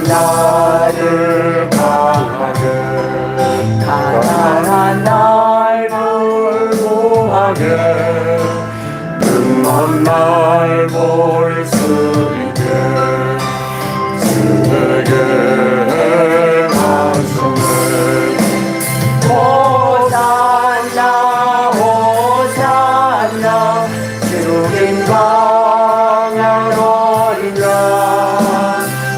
나를 강하게 가난한 날 불구하게 능한 날 볼 수 있게 주에게 감사해. 호산나 호산나 주님 강한 어린 양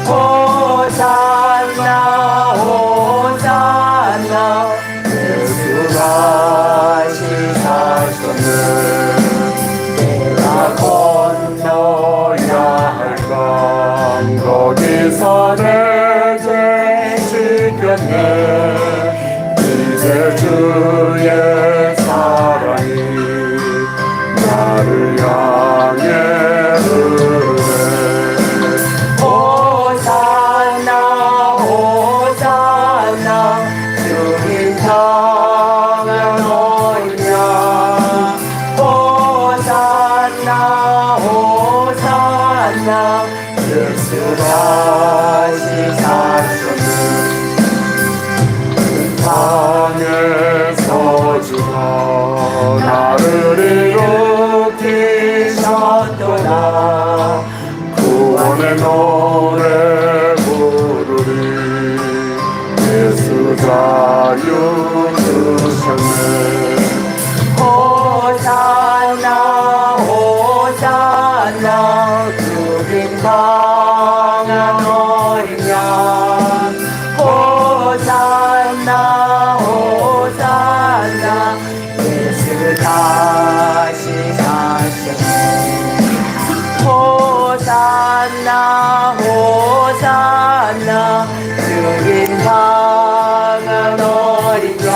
호산나 호산나 예수가 다시 사셨네. 내가 건너야 할 강 거기서 내 죄 씻겼네. 이제 주의 사랑이 나를 향해 흐르네. 호산나 호산나 주님 향한 어린 양 호산나 호산나 예수 다시 사셨네. 땅에서 주가 나를 일으키셨도다. 구원의 노래 부르리. 예수 자유 주셨네. 호산나 호산나 주님 강한 어린 양 호산나 호산나 예수 다시 사셨네. 호산나 호산나 주님 강한 어린 양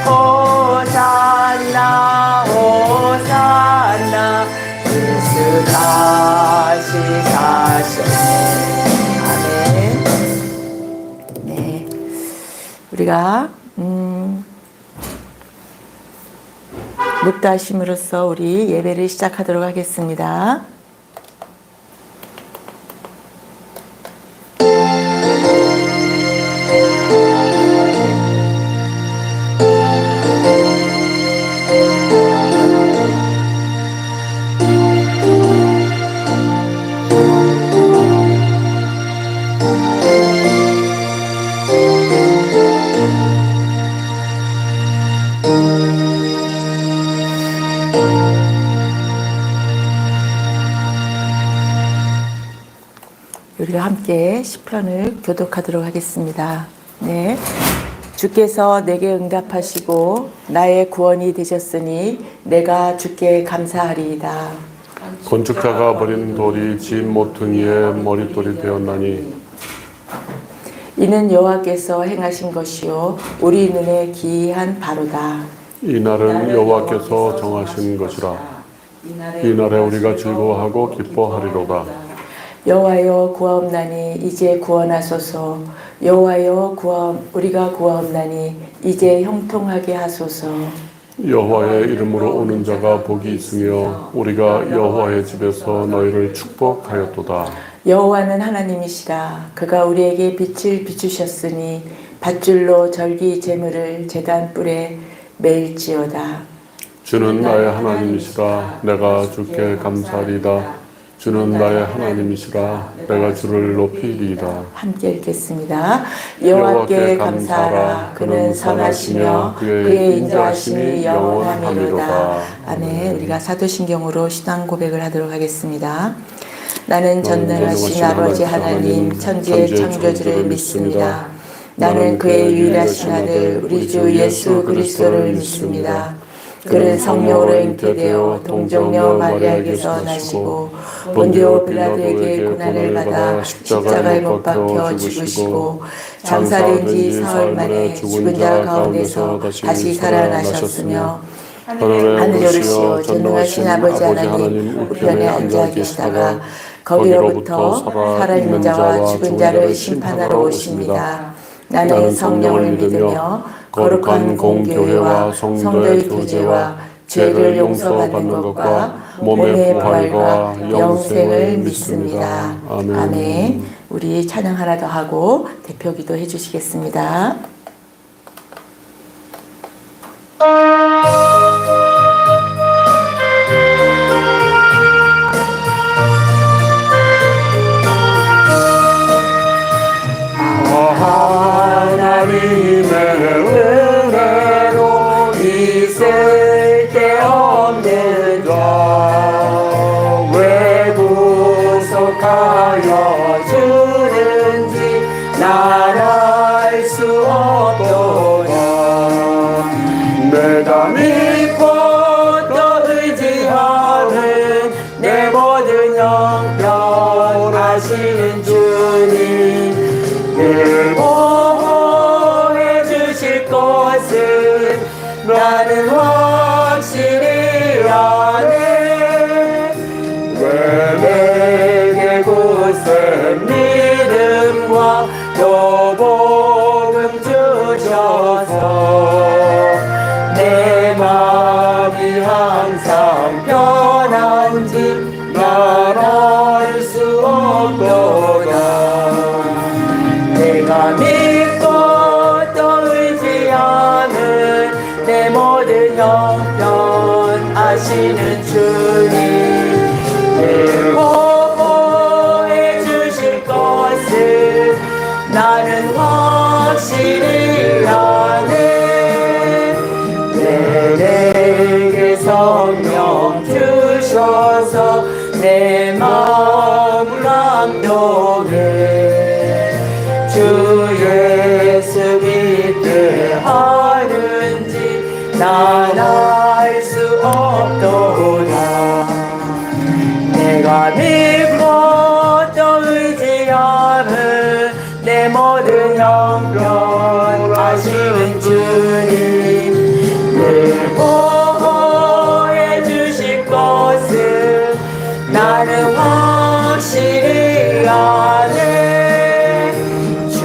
호산나 호산나 예수 다시 사셨네. 아멘. 네, 우리가 묵다심으로써 우리 예배를 시작하도록 하겠습니다. 우리가 함께 시편을 교독하도록 하겠습니다. 네, 주께서 내게 응답하시고 나의 구원이 되셨으니 내가 주께 감사하리이다. 건축자가 버린 돌이 집 모퉁이의 머릿돌이 되었나니 이는 여호와께서 행하신 것이요 우리 눈에 기이한 바로다. 이날은 여호와께서 정하신 것이라. 이날에 우리가 즐거워하고 기뻐하리로다. 여호와여 구하옵나니 이제 구원하소서. 여호와여 우리가 구하옵나니 이제 형통하게 하소서. 여호와의 이름으로 오는 자가 복이 있으며 우리가 여호와의 집에서 너희를 축복하였도다. 여호와는 하나님이시라. 그가 우리에게 빛을 비추셨으니 밧줄로 절기 제물을 제단 뿔에 매일지어다. 주는 나의 하나님이시라. 내가 주께 감사하리이다. 주는 나의 하나님이시라. 내가 주를 높이리이다. 함께 읽겠습니다. 여호와께 감사하라. 그는 선하시며 그의 인자하심이 영원하미로다. 아멘. 우리가 사도신경으로 신앙 고백을 하도록 하겠습니다. 나는 전능하신 아버지 하나님 천지의 창조주를 믿습니다. 나는 그의 유일하신 아들 우리 주 예수 그리스도를 믿습니다. 그는 성령으로 잉태되어 동정녀 마리아에게서 나시고 본디오 빌라도에게 고난을 받아 십자가에 못 박혀 죽으시고 장사된 지 사흘 만에 죽은 자 가운데서 다시 살아나셨으며 하늘에 오르시어 전능하신 아버지 하나님 우편에 앉아 계시다가 거기로부터 살아있는 자와 죽은 자를 심판하러 오십니다. 나는 성령을 믿으며 거룩한 공교회와 성도의 교제와 죄를 용서받는 것과 몸의 부활과 영생을 믿습니다. 아멘. 아멘. 우리 찬양 하나 더 하고 대표 기도 해주시겠습니다. 하나님의 은혜로 있을 데 없는 자 왜 구속하여 주는지 난 알 수 없도다. 내가 믿고 또 의지하는 내 모든 영변 아시는 주님 늘 보호해 주실 것은 나는 확실히 아네. 왜 내게 굳은 믿음과 또 복음 주셔서 내 마음이 항상 편한지 난 알 수 없도다. 내가 믿고 또 의지하는 내 모든 형편 아시는 주님 늘 보호해 주실 것을 나는 확실히 아네. 내게 성령 주셔서 내 마음 감동해 주 예수 믿게 하는지 난 알 수 없도다. 내가 믿고 또 의지하는 내 모든 형편 아시는 주님 늘 보호해 주실 것을 나는 확실히 아네. 주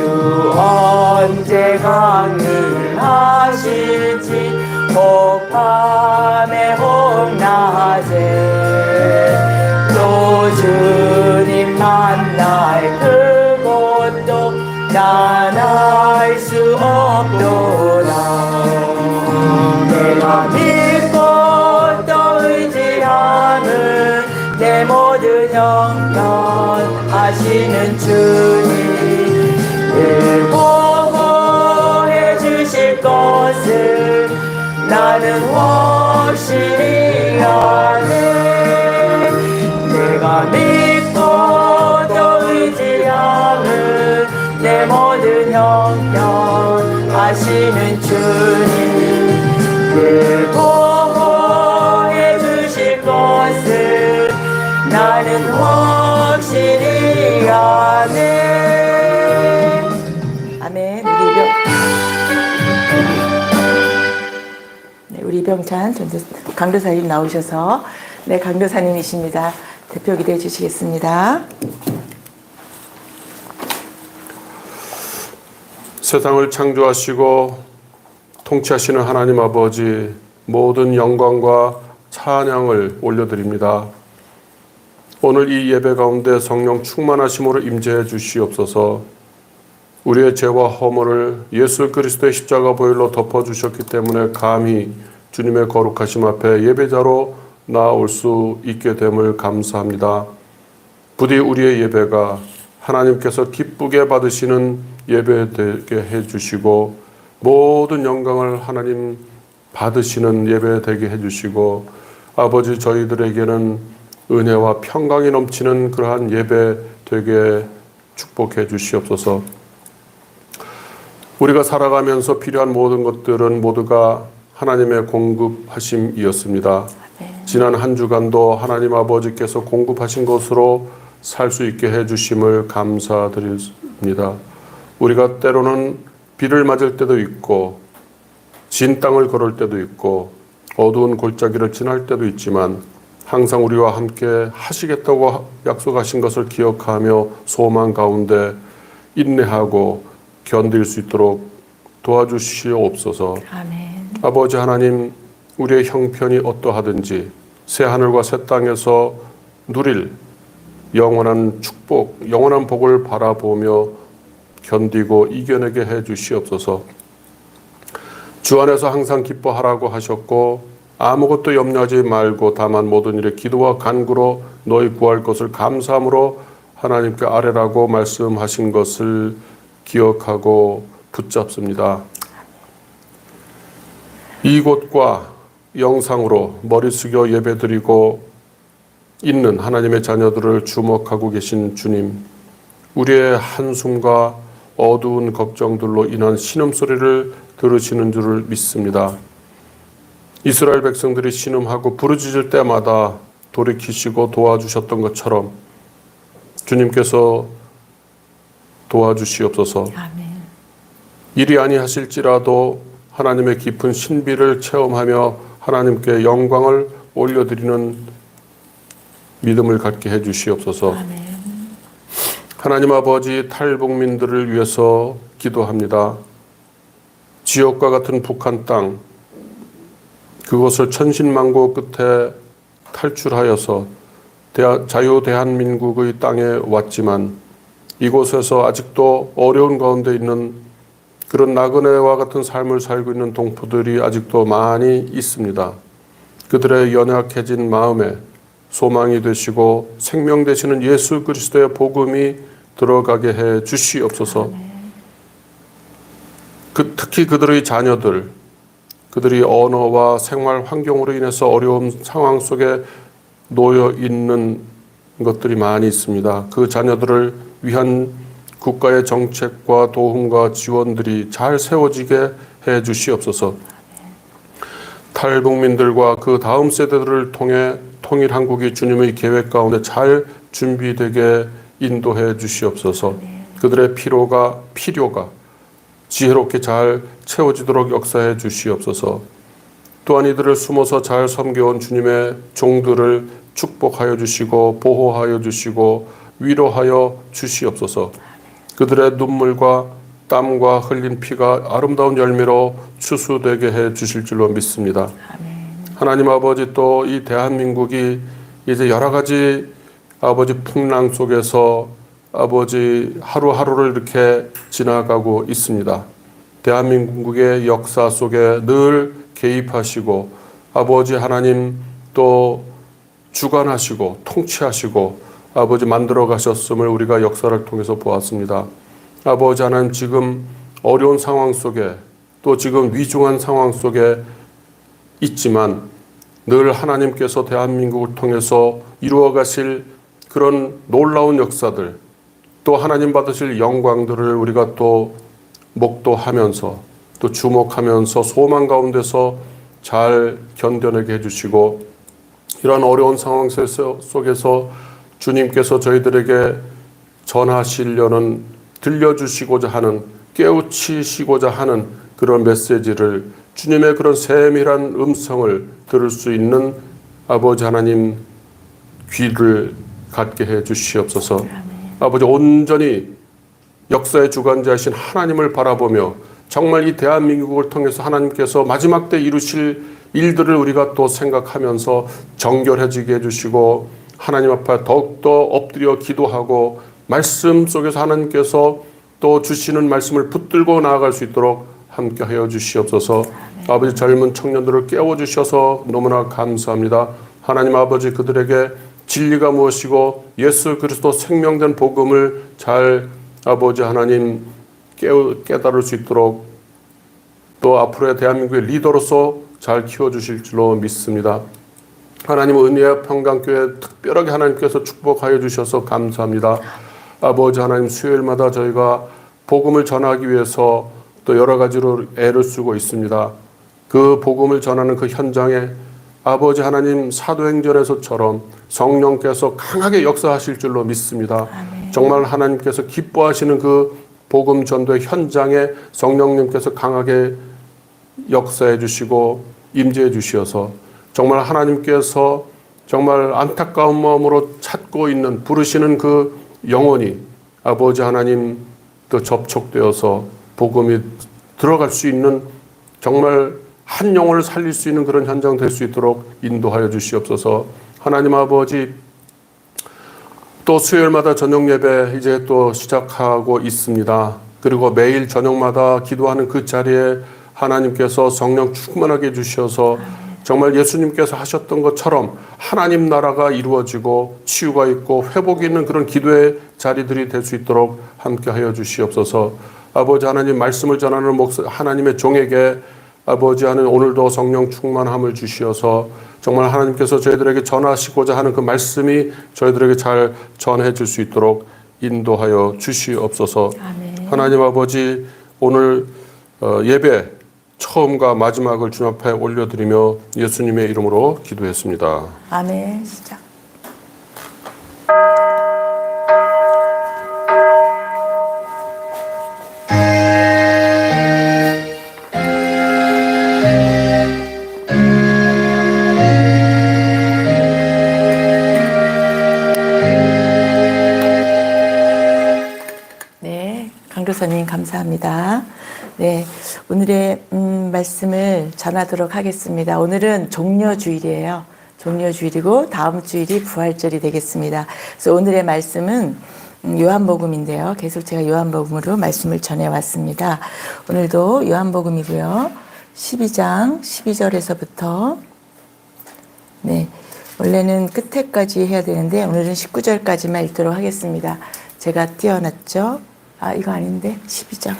언제 강림하실지 혹 밤에 혹 낮에 또 주님 만날 그곳도 난 알 수 없도다. 내가 믿고 또 의지하는 내 모든 형편 아시는 주님 늘 보호해 주실 것을 나는 확실히 아네. 내가 믿고 또 의지하는 내 모든 형편 아시는 주님 늘 보호해 주실 것을 나는 확실히 아네. 아멘. 우리 병찬 강도사님 나오셔서 네, 강도사님이십니다. 대표 기도해 주시겠습니다. 세상을 창조하시고 통치하시는 하나님 아버지, 모든 영광과 찬양을 올려드립니다. 오늘 이 예배 가운데 성령 충만하심으로 임재해 주시옵소서. 우리의 죄와 허물을 예수 그리스도의 십자가 보혈로 덮어주셨기 때문에 감히 주님의 거룩하심 앞에 예배자로 나올 수 있게 됨을 감사합니다. 부디 우리의 예배가 하나님께서 기쁘게 받으시는 예배 되게 해주시고 모든 영광을 하나님 받으시는 예배 되게 해주시고 아버지 저희들에게는 은혜와 평강이 넘치는 그러한 예배 되게 축복해 주시옵소서. 우리가 살아가면서 필요한 모든 것들은 모두가 하나님의 공급하심이었습니다. 지난 한 주간도 하나님 아버지께서 공급하신 것으로 살 수 있게 해주심을 감사드립니다. 우리가 때로는 비를 맞을 때도 있고 진 땅을 걸을 때도 있고 어두운 골짜기를 지날 때도 있지만 항상 우리와 함께 하시겠다고 약속하신 것을 기억하며 소망 가운데 인내하고 견딜 수 있도록 도와주시옵소서. 아멘. 아버지 하나님, 우리의 형편이 어떠하든지 새 하늘과 새 땅에서 누릴 영원한 축복, 영원한 복을 바라보며 견디고 이겨내게 해 주시옵소서. 주 안에서 항상 기뻐하라고 하셨고 아무것도 염려하지 말고 다만 모든 일에 기도와 간구로 너희 구할 것을 감사함으로 하나님께 아뢰라고 말씀하신 것을 기억하고 붙잡습니다. 이곳과 영상으로 머리 숙여 예배드리고 있는 하나님의 자녀들을 주목하고 계신 주님, 우리의 한숨과 어두운 걱정들로 인한 신음소리를 들으시는 줄을 믿습니다. 이스라엘 백성들이 신음하고 부르짖을 때마다 돌이키시고 도와주셨던 것처럼 주님께서 도와주시옵소서. 아멘. 일이 아니하실지라도 하나님의 깊은 신비를 체험하며 하나님께 영광을 올려드리는 믿음을 갖게 해 주시옵소서. 아멘. 하나님 아버지, 탈북민들을 위해서 기도합니다. 지옥과 같은 북한 땅, 그것을 천신만고 끝에 탈출하여서 자유 대한민국의 땅에 왔지만 이곳에서 아직도 어려운 가운데 있는 그런 나그네와 같은 삶을 살고 있는 동포들이 아직도 많이 있습니다. 그들의 연약해진 마음에 소망이 되시고 생명 되시는 예수 그리스도의 복음이 들어가게 해 주시옵소서. 특히 그들의 자녀들, 그들이 언어와 생활 환경으로 인해서 어려운 상황 속에 놓여 있는 것들이 많이 있습니다. 그 자녀들을 위한 국가의 정책과 도움과 지원들이 잘 세워지게 해 주시옵소서. 탈북민들과 그 다음 세대들을 통해 통일 한국이 주님의 계획 가운데 잘 준비되게 인도해 주시옵소서. 그들의 필요가 지혜롭게 잘 채워지도록 역사해 주시옵소서. 또한 이들을 숨어서 잘 섬겨온 주님의 종들을 축복하여 주시고 보호하여 주시고 위로하여 주시옵소서. 그들의 눈물과 땀과 흘린 피가 아름다운 열매로 추수되게 해 주실 줄로 믿습니다. 하나님 아버지, 또 이 대한민국이 이제 여러 가지 아버지 풍랑 속에서 아버지 하루하루를 이렇게 지나가고 있습니다. 대한민국의 역사 속에 늘 개입하시고 아버지 하나님 또 주관하시고 통치하시고 아버지 만들어 가셨음을 우리가 역사를 통해서 보았습니다. 아버지 하나님, 지금 어려운 상황 속에 또 지금 위중한 상황 속에 있지만 늘 하나님께서 대한민국을 통해서 이루어 가실 그런 놀라운 역사들, 또 하나님 받으실 영광들을 우리가 또 목도하면서 또 주목하면서 소망 가운데서 잘 견뎌내게 해주시고, 이러한 어려운 상황 속에서 주님께서 저희들에게 전하시려는, 들려주시고자 하는, 깨우치시고자 하는 그런 메시지를, 주님의 그런 세밀한 음성을 들을 수 있는 아버지 하나님 귀를 갖게 해 주시옵소서. 아버지, 온전히 역사의 주관자이신 하나님을 바라보며 정말 이 대한민국을 통해서 하나님께서 마지막 때 이루실 일들을 우리가 또 생각하면서 정결해지게 해주시고, 하나님 앞에 더욱더 엎드려 기도하고 말씀 속에서 하나님께서 또 주시는 말씀을 붙들고 나아갈 수 있도록 함께 하여 주시옵소서. 아버지, 젊은 청년들을 깨워주셔서 너무나 감사합니다. 하나님 아버지, 그들에게 진리가 무엇이고 예수 그리스도 생명된 복음을 잘 아버지 하나님 깨달을 수 있도록, 또 앞으로의 대한민국의 리더로서 잘 키워주실 줄로 믿습니다. 하나님, 은혜의 평강교회 특별하게 하나님께서 축복하여 주셔서 감사합니다. 아버지 하나님, 수요일마다 저희가 복음을 전하기 위해서 또 여러 가지로 애를 쓰고 있습니다. 그 복음을 전하는 그 현장에 아버지 하나님, 사도행전에서처럼 성령께서 강하게 역사하실 줄로 믿습니다. 아멘. 정말 하나님께서 기뻐하시는 그 복음 전도의 현장에 성령님께서 강하게 역사해 주시고 임재해 주셔서 정말 하나님께서 정말 안타까운 마음으로 찾고 있는, 부르시는 그 영혼이 아버지 하나님 또 접촉되어서 복음이 들어갈 수 있는 정말 한 영혼을 살릴 수 있는 그런 현장 될 수 있도록 인도하여 주시옵소서. 하나님 아버지, 또 수요일마다 저녁 예배 이제 또 시작하고 있습니다. 그리고 매일 저녁마다 기도하는 그 자리에 하나님께서 성령 충만하게 해주셔서 정말 예수님께서 하셨던 것처럼 하나님 나라가 이루어지고 치유가 있고 회복이 있는 그런 기도의 자리들이 될 수 있도록 함께하여 주시옵소서. 아버지 하나님 말씀을 전하는 하나님의 종에게 아버지 하는 오늘도 성령 충만함을 주시어서 정말 하나님께서 저희들에게 전하시고자 하는 그 말씀이 저희들에게 잘 전해질 수 있도록 인도하여 주시옵소서. 아멘. 하나님 아버지, 오늘 예배 처음과 마지막을 주님 앞에 올려드리며 예수님의 이름으로 기도했습니다. 아멘. 시작. 네, 강교사님 감사합니다. 네, 오늘의 말씀을 전하도록 하겠습니다. 오늘은 종려주일이에요. 종려주일이고 다음 주일이 부활절이 되겠습니다. 그래서 오늘의 말씀은 요한복음인데요. 계속 제가 요한복음으로 말씀을 전해왔습니다. 오늘도 요한복음이고요. 12장 12절에서부터 네, 원래는 끝에까지 해야 되는데 오늘은 19절까지만 읽도록 하겠습니다. 제가 띄워놨죠. 아, 이거 아닌데 12장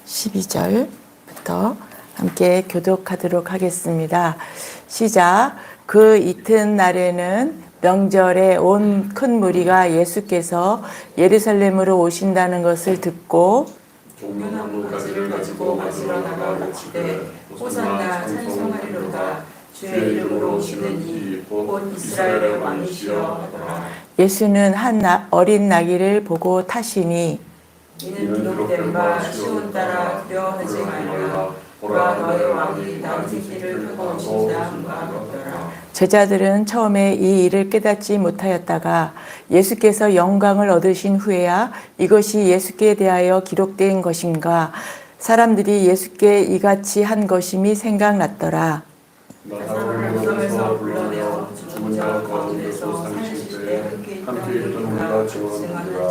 12절부터 함께 교독하도록 하겠습니다. 시작. 그 이튿날에는 명절에 온 큰 무리가 예수께서 예루살렘으로 오신다는 것을 듣고 종려나무 가지를 가지고 맞으러 나가 외치되 호산나 찬송하리로다 주의 이름으로 오시는 이 곧 이스라엘의 왕이시여 하더라. 예수는 한 어린 나귀를 보고 타시니 이는 기록된 바 시온 따라 두려워하지 말라 보라 너의 왕이 나의 새끼를 펴고 오신다 함과 하더라. 제자들은 처음에 이 일을 깨닫지 못하였다가 예수께서 영광을 얻으신 후에야 이것이 예수께 대하여 기록된 것인가 사람들이 예수께 이같이 한 것임이 생각났더라. 나사로를 무덤에서 불러내어 죽은 자 가운데서 살리실 때 함께 있던 우리가 증언하니라.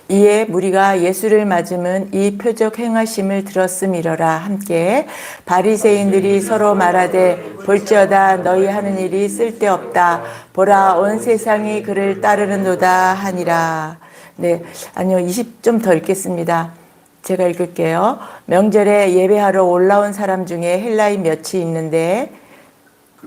이에 무리가 예수를 맞으면 이 표적 행하심을 들었음이러라. 함께 바리새인들이 서로 말하되 볼지어다 너희 하는 일이 쓸데없다. 보라 온 세상이 그를 따르는도다 하니라. 네, 아니요 20 좀 더 읽겠습니다. 제가 읽을게요. 명절에 예배하러 올라온 사람 중에 헬라인 몇이 있는데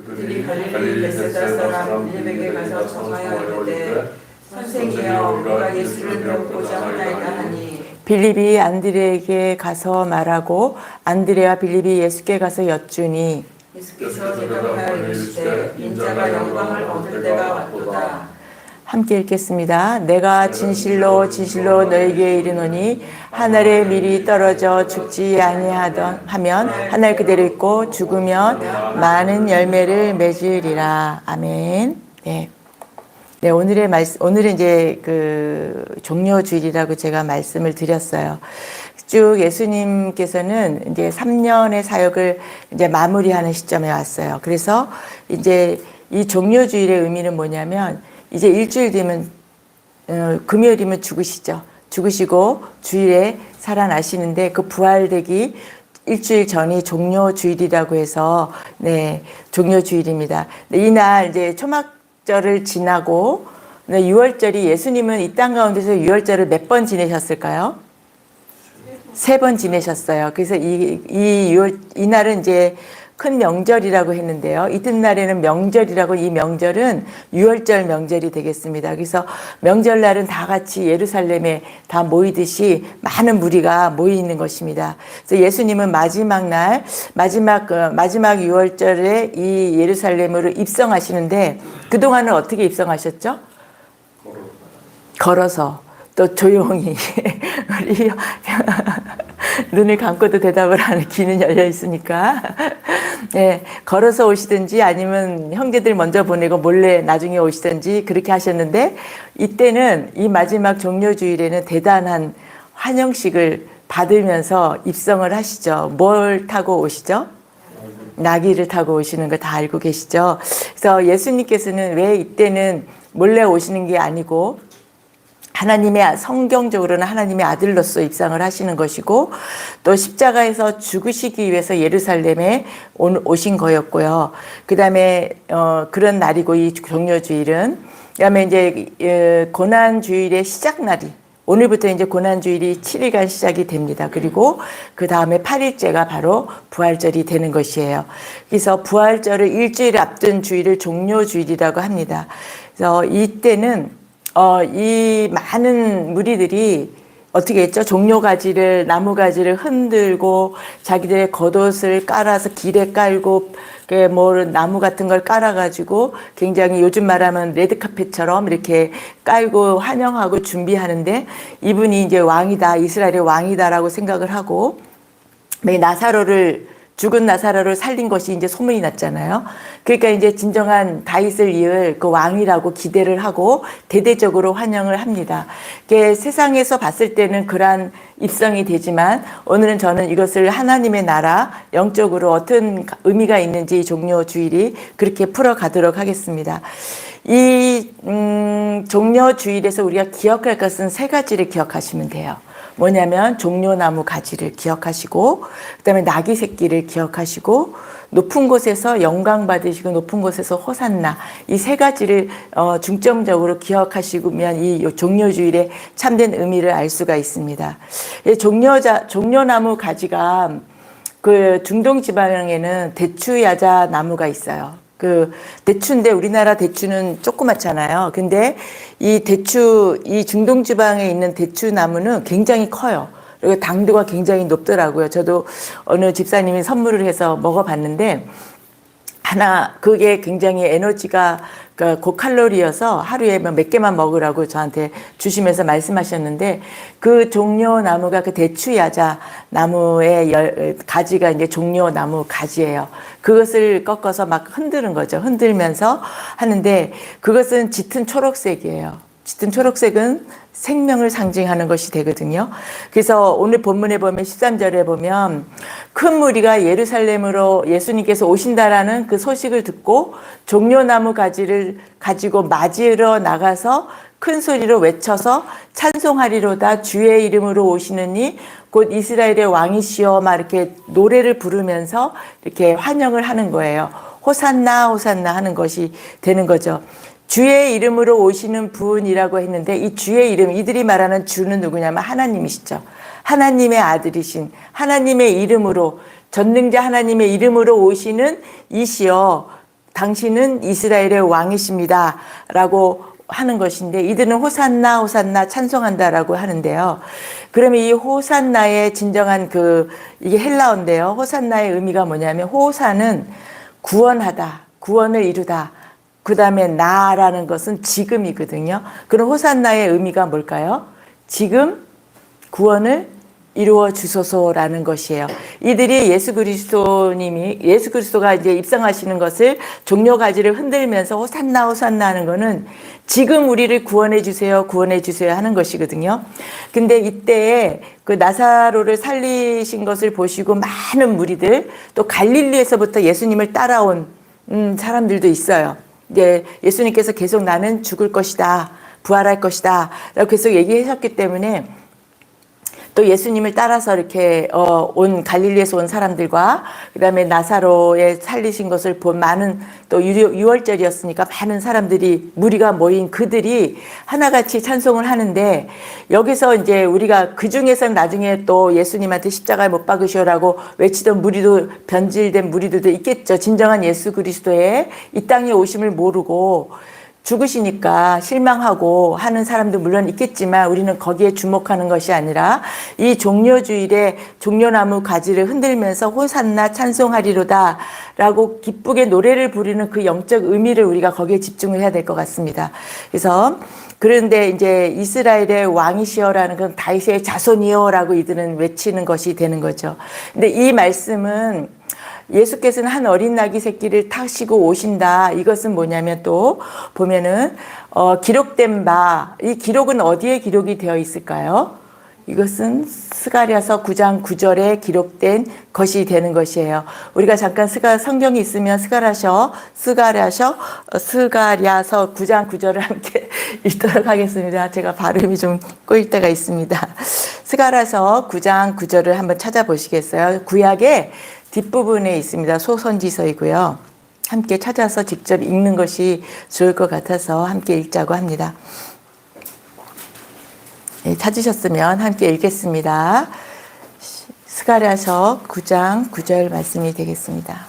그들이 갈릴리 베세다 사람 빌립에게 가서 청하여 이르되 선생이여 우리가 예수를 뵙고자 하나이다 하니 빌립이 안드레에게 가서 말하고 안드레와 빌립이 예수께 가서 여쭈니 예수께서 대답하여 이르시되 인자가 영광을 얻을 때가 왔도다. 함께 읽겠습니다. 내가 진실로 진실로 너에게 이르노니 하늘에 밀이 떨어져 죽지 아니하던 하면 하늘 그대로 있고 죽으면 많은 열매를 맺으리라. 아멘. 네. 네, 오늘은 이제 그 종려주일이라고 제가 말씀을 드렸어요. 쭉 예수님께서는 이제 3년의 사역을 이제 마무리하는 시점에 왔어요. 그래서 이제 이 종려주일의 의미는 뭐냐면 이제 일주일 뒤면 금요일이면 죽으시죠. 죽으시고 주일에 살아나시는데 그 부활되기 일주일 전이 종려주일이라고 해서 네, 종려주일입니다. 네, 이날 이제 초막절을 지나고 네, 6월절이 예수님은 이 땅 가운데서 6월절을 몇 번 지내셨을까요? 3번 지내셨어요. 그래서 이날은 이제 큰 명절이라고 했는데요. 이튿날에는 명절이라고 이 명절은 6월절 명절이 되겠습니다. 그래서 명절날은 다 같이 예루살렘에 다 모이듯이 많은 무리가 모여 있는 것입니다. 그래서 예수님은 마지막 6월절에 이 예루살렘으로 입성하시는데 그동안은 어떻게 입성하셨죠? 걸어서 또 조용히 우리 눈을 감고도 대답을 하는 귀는 열려 있으니까 네, 걸어서 오시든지 아니면 형제들 먼저 보내고 몰래 나중에 오시든지 그렇게 하셨는데 이때는 이 마지막 종려주일에는 대단한 환영식을 받으면서 입성을 하시죠. 뭘 타고 오시죠? 나귀를 타고 오시는 거 다 알고 계시죠? 그래서 예수님께서는 왜 이때는 몰래 오시는 게 아니고 하나님의 성경적으로는 하나님의 아들로서 입상을 하시는 것이고 또 십자가에서 죽으시기 위해서 예루살렘에 오신 거였고요. 그 다음에 그런 날이고 이 종려주일은 그다음에 이제 고난주일의 시작 날이 오늘부터 이제 고난주일이 7일간 시작이 됩니다. 그리고 그 다음에 8일째가 바로 부활절이 되는 것이에요. 그래서 부활절을 일주일 앞둔 주일을 종려주일이라고 합니다. 그래서 이때는 이 많은 무리들이 어떻게 했죠? 종려가지를 나무가지를 흔들고 자기들의 겉옷을 깔아서 길에 깔고 뭐 나무 같은 걸 깔아가지고 굉장히 요즘 말하면 레드카펫처럼 이렇게 깔고 환영하고 준비하는데 이분이 이제 왕이다, 이스라엘의 왕이다라고 생각을 하고 죽은 나사로를 살린 것이 이제 소문이 났잖아요. 그러니까 이제 진정한 다윗을 이을 그 왕이라고 기대를 하고 대대적으로 환영을 합니다. 이게 세상에서 봤을 때는 그러한 입성이 되지만 오늘은 저는 이것을 하나님의 나라 영적으로 어떤 의미가 있는지 종려주일이 그렇게 풀어가도록 하겠습니다. 이 종려주일에서 우리가 기억할 것은 세 가지를 기억하시면 돼요. 뭐냐면 종려나무 가지를 기억하시고 그다음에 나귀 새끼를 기억하시고 높은 곳에서 영광 받으시고 높은 곳에서 호산나 이 세 가지를 중점적으로 기억하시면 이 종려주일의 참된 의미를 알 수가 있습니다. 종려나무 가지가 그 중동 지방에는 대추야자 나무가 있어요. 그 대추인데 우리나라 대추는 조그맣잖아요. 근데 이 중동 지방에 있는 대추 나무는 굉장히 커요. 그리고 당도가 굉장히 높더라고요. 저도 어느 집사님이 선물을 해서 먹어봤는데 그게 굉장히 에너지가 고칼로리여서 하루에 몇 개만 먹으라고 저한테 주시면서 말씀하셨는데 그 종려나무가 그 대추야자 나무의 가지가 이제 종려나무 가지예요. 그것을 꺾어서 막 흔드는 거죠. 흔들면서 하는데 그것은 짙은 초록색이에요. 짙은 초록색은 생명을 상징하는 것이 되거든요. 그래서 오늘 본문에 보면 13절에 보면 큰 무리가 예루살렘으로 예수님께서 오신다라는 그 소식을 듣고 종려나무 가지를 가지고 맞으러 나가서 큰 소리로 외쳐서 찬송하리로다 주의 이름으로 오시느니 곧 이스라엘의 왕이시여 막 이렇게 노래를 부르면서 이렇게 환영을 하는 거예요. 호산나 호산나 하는 것이 되는 거죠. 주의 이름으로 오시는 분이라고 했는데 이 주의 이름, 이들이 말하는 주는 누구냐면 하나님이시죠. 하나님의 아들이신 하나님의 이름으로 전능자 하나님의 이름으로 오시는 이시여 당신은 이스라엘의 왕이십니다 라고 하는 것인데 이들은 호산나 호산나 찬송한다라고 하는데요. 그러면 이 호산나의 진정한 이게 헬라어인데요. 호산나의 의미가 뭐냐면 호산은 구원하다, 구원을 이루다. 그 다음에 나라는 것은 지금이거든요. 그럼 호산나의 의미가 뭘까요? 지금 구원을 이루어 주소서라는 것이에요. 이들이 예수 그리스도가 이제 입성하시는 것을 종려가지를 흔들면서 호산나 호산나 하는 거는 지금 우리를 구원해 주세요, 구원해 주세요 하는 것이거든요. 근데 이때에 그 나사로를 살리신 것을 보시고 많은 무리들 또 갈릴리에서부터 예수님을 따라온 사람들도 있어요. 이제 예수님께서 계속 나는 죽을 것이다, 부활할 것이다 라고 계속 얘기하셨기 때문에 또 예수님을 따라서 이렇게 온 갈릴리에서 온 사람들과 그다음에 나사로의 살리신 것을 본 많은 또 유월절이었으니까 많은 사람들이 무리가 모인 그들이 하나같이 찬송을 하는데 여기서 이제 우리가 그 중에서 나중에 또 예수님한테 십자가에 못 박으시오라고 외치던 무리도 변질된 무리들도 있겠죠. 진정한 예수 그리스도의 이 땅에 오심을 모르고 죽으시니까 실망하고 하는 사람도 물론 있겠지만 우리는 거기에 주목하는 것이 아니라 이 종려주일에 종려나무 가지를 흔들면서 호산나 찬송하리로다 라고 기쁘게 노래를 부르는 그 영적 의미를 우리가 거기에 집중을 해야 될 것 같습니다. 그런데 이제 이스라엘의 왕이시여라는 건 다윗의 자손이여라고 이들은 외치는 것이 되는 거죠. 근데 이 말씀은 예수께서는 한 어린 나귀 새끼를 타시고 오신다. 이것은 뭐냐면 또 보면은 기록된 바, 이 기록은 어디에 기록이 되어 있을까요? 이것은 스가랴서 9장 9절에 기록된 것이 되는 것이에요. 우리가 잠깐 성경이 있으면 스가랴서 9장 9절을 함께 읽도록 하겠습니다. 제가 발음이 좀 꼬일 때가 있습니다. 스가랴서 9장 9절을 한번 찾아보시겠어요? 구약의 뒷부분에 있습니다. 소선지서이고요. 함께 찾아서 직접 읽는 것이 좋을 것 같아서 함께 읽자고 합니다. 네, 찾으셨으면 함께 읽겠습니다. 스가랴서 9장 9절 말씀이 되겠습니다.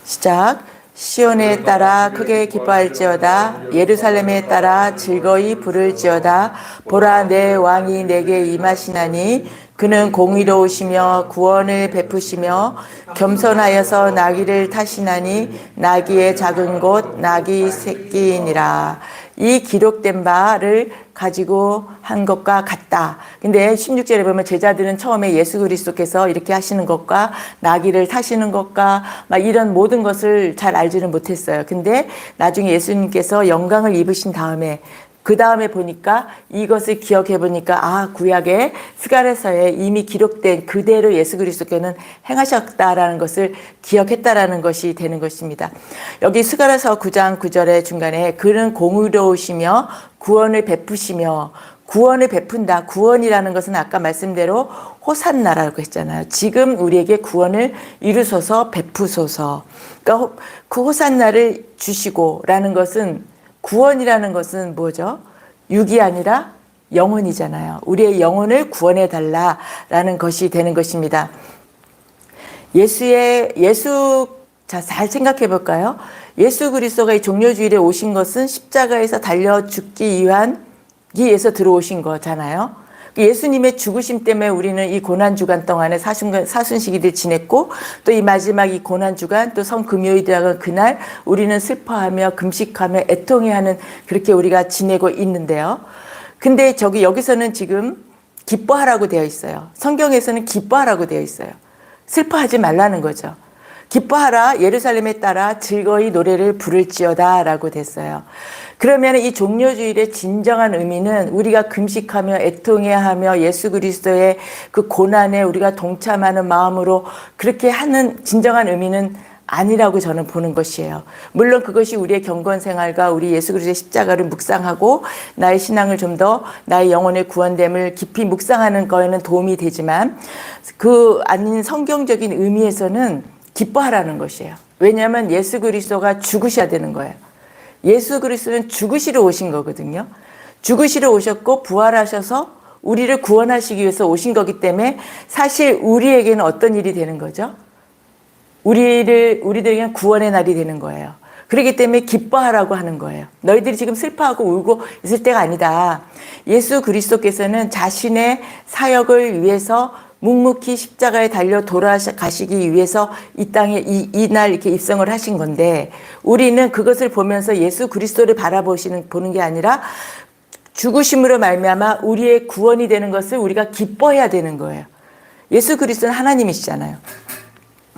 시작. 시온에 따라 크게 기뻐할지어다. 예루살렘에 따라 즐거이 부를지어다. 보라, 내 왕이 내게 임하시나니 그는 공의로우시며 구원을 베푸시며 겸손하여서 나귀를 타시나니 나귀의 작은 곳 나귀 새끼이니라. 이 기록된 바를 가지고 한 것과 같다. 근데 16절에 보면 제자들은 처음에 예수 그리스도께서 이렇게 하시는 것과 나귀를 타시는 것과 막 이런 모든 것을 잘 알지는 못했어요. 근데 나중에 예수님께서 영광을 입으신 다음에 그 다음에 보니까 이것을 기억해 보니까 구약의 스가랴서에 이미 기록된 그대로 예수 그리스도께는 행하셨다라는 것을 기억했다라는 것이 되는 것입니다. 여기 스가랴서 9장 9절의 중간에 그는 공의로우시며 구원을 베푸시며 구원을 베푼다. 구원이라는 것은 아까 말씀대로 호산나라고 했잖아요. 지금 우리에게 구원을 이루소서 베푸소서. 그러니까 그 호산나를 주시고라는 것은 구원이라는 것은 뭐죠? 육이 아니라 영혼이잖아요. 우리의 영혼을 구원해 달라라는 것이 되는 것입니다. 자, 잘 생각해 볼까요? 예수 그리스도가 이 종료주일에 오신 것은 십자가에서 달려 죽기 위해서 들어오신 거잖아요. 예수님의 죽으심 때문에 우리는 이 고난주간 동안에 사순시기를 지냈고 또 이 마지막 이 고난주간 또 성금요일이라는 그날 우리는 슬퍼하며 금식하며 애통해하는 그렇게 우리가 지내고 있는데요. 근데 여기서는 지금 기뻐하라고 되어 있어요. 성경에서는 기뻐하라고 되어 있어요. 슬퍼하지 말라는 거죠. 기뻐하라 예루살렘에 따라 즐거이 노래를 부를지어다 라고 됐어요. 그러면 이 종료주일의 진정한 의미는 우리가 금식하며 애통해하며 예수 그리스도의 그 고난에 우리가 동참하는 마음으로 그렇게 하는 진정한 의미는 아니라고 저는 보는 것이에요. 물론 그것이 우리의 경건생활과 우리 예수 그리스도의 십자가를 묵상하고 나의 신앙을 좀 더 나의 영혼의 구원됨을 깊이 묵상하는 거에는 도움이 되지만 그 아닌 성경적인 의미에서는 기뻐하라는 것이에요. 왜냐하면 예수 그리스도가 죽으셔야 되는 거예요. 예수 그리스도는 죽으시러 오신 거거든요. 죽으시러 오셨고 부활하셔서 우리를 구원하시기 위해서 오신 거기 때문에 사실 우리에게는 어떤 일이 되는 거죠? 우리들에게는 구원의 날이 되는 거예요. 그렇기 때문에 기뻐하라고 하는 거예요. 너희들이 지금 슬퍼하고 울고 있을 때가 아니다. 예수 그리스도께서는 자신의 사역을 위해서 묵묵히 십자가에 달려 돌아가시기 위해서 이 땅에 이날 이렇게 입성을 하신 건데 우리는 그것을 보면서 예수 그리스도를 보는 게 아니라 죽으심으로 말미암아 우리의 구원이 되는 것을 우리가 기뻐해야 되는 거예요. 예수 그리스도는 하나님이시잖아요.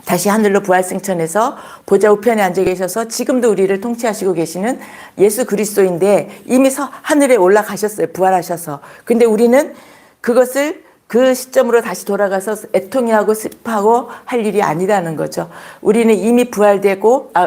다시 하늘로 부활승천해서 보좌 우편에 앉아 계셔서 지금도 우리를 통치하시고 계시는 예수 그리스도인데 이미 하늘에 올라가셨어요. 부활하셔서. 근데 우리는 그것을 그 시점으로 다시 돌아가서 애통해하고 슬퍼하고 할 일이 아니라는 거죠. 우리는 이미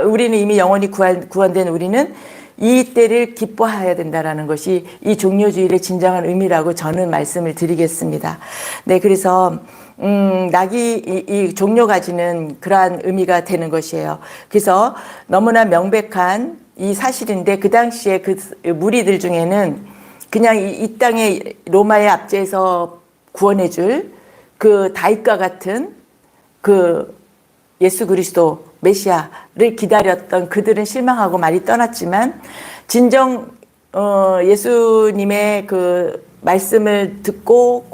우리는 이미 영원히 구원된 우리는 이 때를 기뻐해야 된다라는 것이 이 종료주일의 진정한 의미라고 저는 말씀을 드리겠습니다. 네, 그래서 이 종료가 가지는 그러한 의미가 되는 것이에요. 그래서 너무나 명백한 이 사실인데 그 당시에 그 무리들 중에는 그냥 이 땅에 로마의 압제에서 구원해줄 그 다윗과 같은 그 예수 그리스도 메시아를 기다렸던 그들은 실망하고 많이 떠났지만 진정 예수님의 그 말씀을 듣고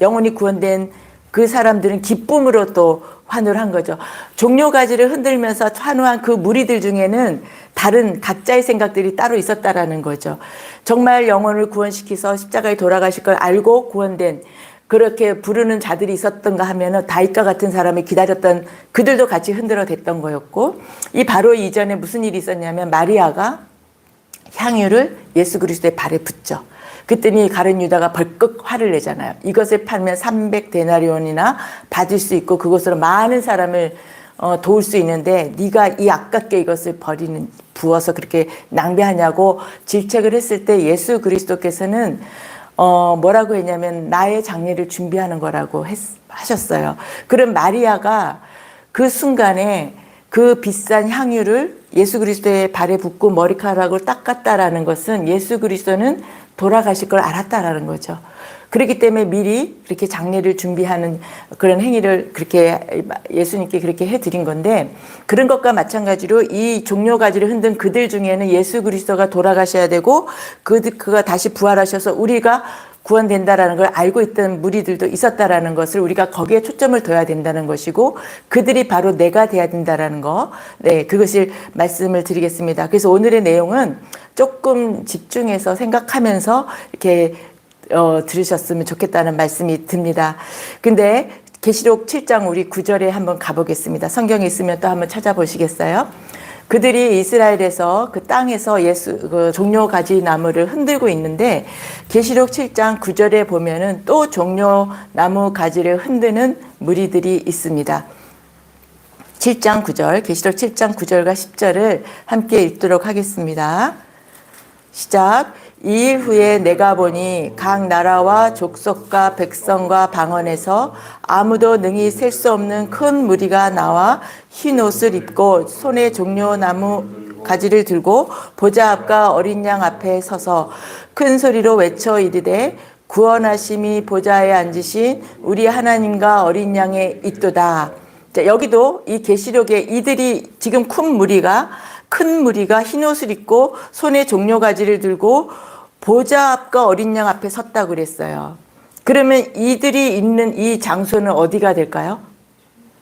영혼이 구원된 그 사람들은 기쁨으로 또 환호를 한 거죠. 종려가지를 흔들면서 환호한 그 무리들 중에는 다른 각자의 생각들이 따로 있었다라는 거죠. 정말 영혼을 구원시켜서 십자가에 돌아가실 걸 알고 구원된 그렇게 부르는 자들이 있었던가 하면은 다윗과 같은 사람이 기다렸던 그들도 같이 흔들어댔던 거였고 이 바로 이전에 무슨 일이 있었냐면 마리아가 향유를 예수 그리스도의 발에 붓죠. 그랬더니 가룟 유다가 벌컥 화를 내잖아요. 이것을 팔면 300데나리온이나 받을 수 있고 그것으로 많은 사람을 도울 수 있는데 네가 이 아깝게 이것을 부어서 그렇게 낭비하냐고 질책을 했을 때 예수 그리스도께서는 뭐라고 했냐면 나의 장례를 준비하는 거라고 하셨어요. 그럼 마리아가 그 순간에 그 비싼 향유를 예수 그리스도의 발에 붓고 머리카락을 닦았다라는 것은 예수 그리스도는 돌아가실 걸 알았다라는 거죠. 그렇기 때문에 미리 그렇게 장례를 준비하는 그런 행위를 그렇게 예수님께 그렇게 해드린 건데, 그런 것과 마찬가지로 이 종려가지를 흔든 그들 중에는 예수 그리스도가 돌아가셔야 되고 그가 다시 부활하셔서 우리가 구원된다라는 걸 알고 있던 무리들도 있었다라는 것을 우리가 거기에 초점을 둬야 된다는 것이고, 그들이 바로 내가 돼야 된다라는 거, 네, 그것을 말씀을 드리겠습니다. 그래서 오늘의 내용은 조금 집중해서 생각하면서 이렇게 들으셨으면 좋겠다는 말씀이 듭니다. 근데 계시록 7장 우리 9절에 한번 가보겠습니다. 성경에 있으면 또 한번 찾아보시겠어요? 그들이 이스라엘에서 그 땅에서 그 종려가지 나무를 흔들고 있는데, 계시록 7장 9절에 보면은 또 종려나무 가지를 흔드는 무리들이 있습니다. 7장 9절, 계시록 7장 9절과 10절을 함께 읽도록 하겠습니다. 시작. 2일 후에 내가 보니 각 나라와 족속과 백성과 방언에서 아무도 능히 셀 수 없는 큰 무리가 나와 흰 옷을 입고 손에 종려나무 가지를 들고 보좌 앞과 어린 양 앞에 서서 큰 소리로 외쳐 이르되 구원하심이 보좌에 앉으신 우리 하나님과 어린 양에 있도다. 자, 여기도 이 계시록에 이들이 지금 큰 무리가 흰 옷을 입고 손에 종려가지를 들고 보좌 앞과 어린 양 앞에 섰다고 그랬어요. 그러면 이들이 있는 이 장소는 어디가 될까요?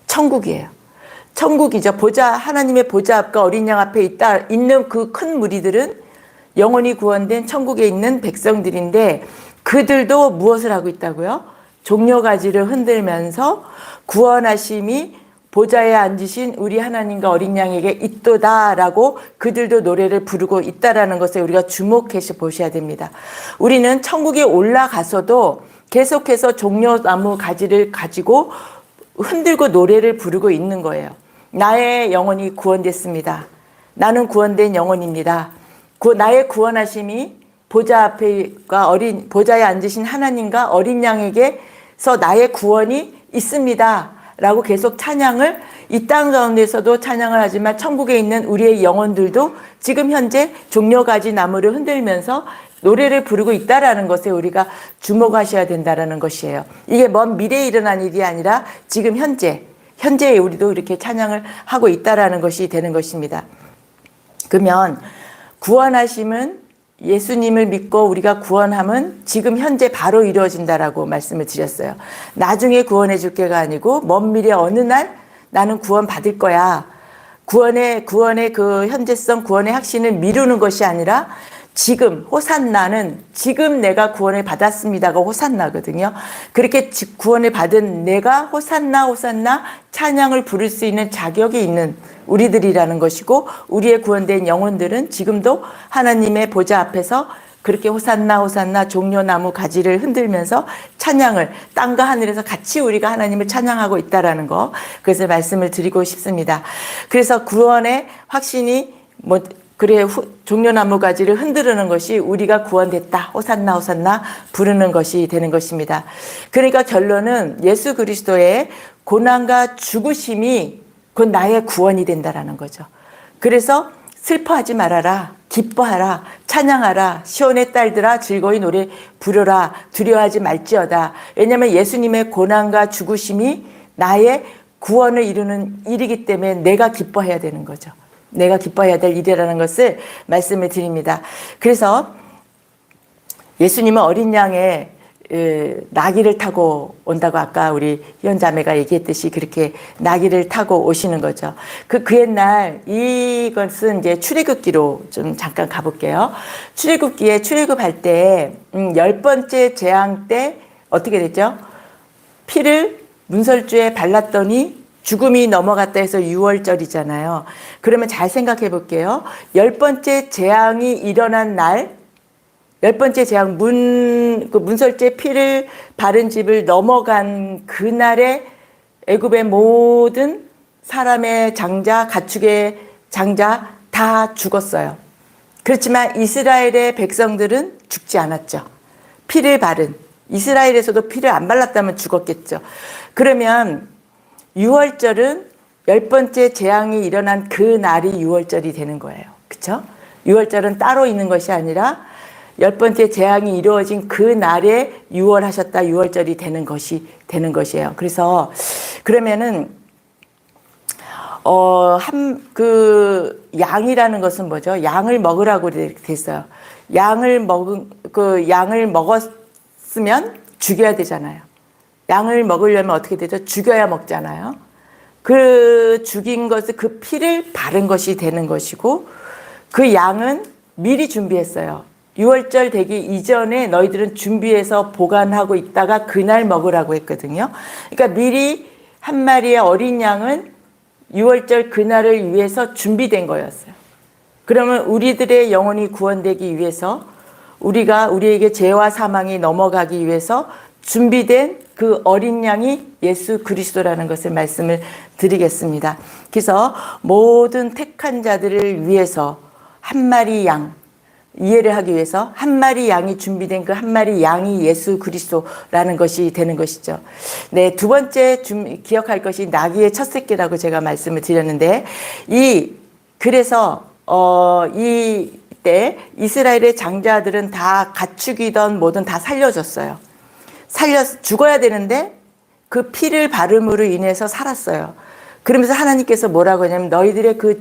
천국이에요. 천국이죠. 하나님의 보좌 앞과 어린 양 앞에 있는 그 큰 무리들은 영원히 구원된 천국에 있는 백성들인데, 그들도 무엇을 하고 있다고요? 종려가지를 흔들면서 구원하심이 보좌에 앉으신 우리 하나님과 어린 양에게 있도다라고 그들도 노래를 부르고 있다라는 것에 우리가 주목해서 보셔야 됩니다. 우리는 천국에 올라가서도 계속해서 종려나무 가지를 가지고 흔들고 노래를 부르고 있는 거예요. 나의 영혼이 구원됐습니다. 나는 구원된 영혼입니다. 나의 구원하심이 보좌에 앉으신 하나님과 어린 양에게서 나의 구원이 있습니다. 라고 계속 찬양을, 이 땅 가운데서도 찬양을 하지만 천국에 있는 우리의 영혼들도 지금 현재 종려가지 나무를 흔들면서 노래를 부르고 있다라는 것에 우리가 주목하셔야 된다라는 것이에요. 이게 먼 미래에 일어난 일이 아니라 지금 현재에 우리도 이렇게 찬양을 하고 있다라는 것이 되는 것입니다. 그러면 구원하심은 예수님을 믿고 우리가 구원함은 지금 현재 바로 이루어진다라고 말씀을 드렸어요. 나중에 구원해 줄 게가 아니고 먼 미래 어느 날 나는 구원 받을 거야. 구원의 그 현재성, 구원의 확신을 미루는 것이 아니라 지금, 호산나는 지금 내가 구원을 받았습니다가 호산나거든요. 그렇게 구원을 받은 내가 호산나 호산나 찬양을 부를 수 있는 자격이 있는 우리들이라는 것이고, 우리의 구원된 영혼들은 지금도 하나님의 보좌 앞에서 그렇게 호산나 호산나 종려나무 가지를 흔들면서 찬양을, 땅과 하늘에서 같이 우리가 하나님을 찬양하고 있다라는 거, 그것을 말씀을 드리고 싶습니다. 그래서 구원의 확신이 종려나무 가지를 흔드는 것이 우리가 구원됐다, 호산나 호산나 부르는 것이 되는 것입니다. 그러니까 결론은 예수 그리스도의 고난과 죽으심이 곧 나의 구원이 된다라는 거죠. 그래서 슬퍼하지 말아라, 기뻐하라, 찬양하라, 시온의 딸들아 즐거이 노래 부르라, 두려워하지 말지어다. 왜냐하면 예수님의 고난과 죽으심이 나의 구원을 이루는 일이기 때문에 내가 기뻐해야 되는 거죠. 내가 기뻐해야 될 일이라는 것을 말씀을 드립니다. 그래서 예수님은 어린 양의 나귀를 타고 온다고 아까 우리 희연 자매가 얘기했듯이 그렇게 나귀를 타고 오시는 거죠. 그 옛날 이것은 이제 출애굽기로 좀 잠깐 가볼게요. 출애굽기에 출애굽할 때 10번째 재앙 때 어떻게 됐죠? 피를 문설주에 발랐더니 죽음이 넘어갔다 해서 열 번째 재앙 그 문설주의 피를 바른 집을 넘어간 그날에 애굽의 모든 사람의 장자, 가축의 장자 다 죽었어요. 그렇지만 이스라엘의 백성들은 죽지 않았죠. 피를 바른, 이스라엘에서도 피를 안 발랐다면 죽었겠죠. 그러면 유월절은 열 번째 재앙이 일어난 그 날이 유월절이 되는 거예요. 그렇죠? 유월절은 따로 있는 것이 아니라 열 번째 재앙이 이루어진 그 날에 유월하셨다 유월절이 되는 것이에요. 그래서 그러면은 양이라는 것은 뭐죠? 양을 먹으라고 됐어요. 양을 먹었으면 죽여야 되잖아요. 양을 먹으려면 어떻게 되죠? 죽여야 먹잖아요. 그 죽인 것을 그 피를 바른 것이 되는 것이고 그 양은 미리 준비했어요. 유월절 되기 이전에 너희들은 준비해서 보관하고 있다가 그날 먹으라고 했거든요. 그러니까 미리 한 마리의 어린 양은 유월절 그날을 위해서 준비된 거였어요. 그러면 우리들의 영혼이 구원되기 위해서 우리에게 죄와 사망이 넘어가기 위해서 준비된 그 어린 양이 예수 그리스도라는 것을 말씀을 드리겠습니다. 그래서 모든 택한 자들을 위해서 한 마리 양, 이해를 하기 위해서 한 마리 양이 준비된 그 한 마리 양이 예수 그리스도라는 것이 되는 것이죠. 네, 두 번째 기억할 것이 나귀의 첫 새끼라고 제가 말씀을 드렸는데 그래서 이때 이스라엘의 장자들은 다 가축이던 뭐든 다 살려졌어요. 죽어야 되는데 그 피를 바름으로 인해서 살았어요. 그러면서 하나님께서 뭐라고 하냐면 너희들의 그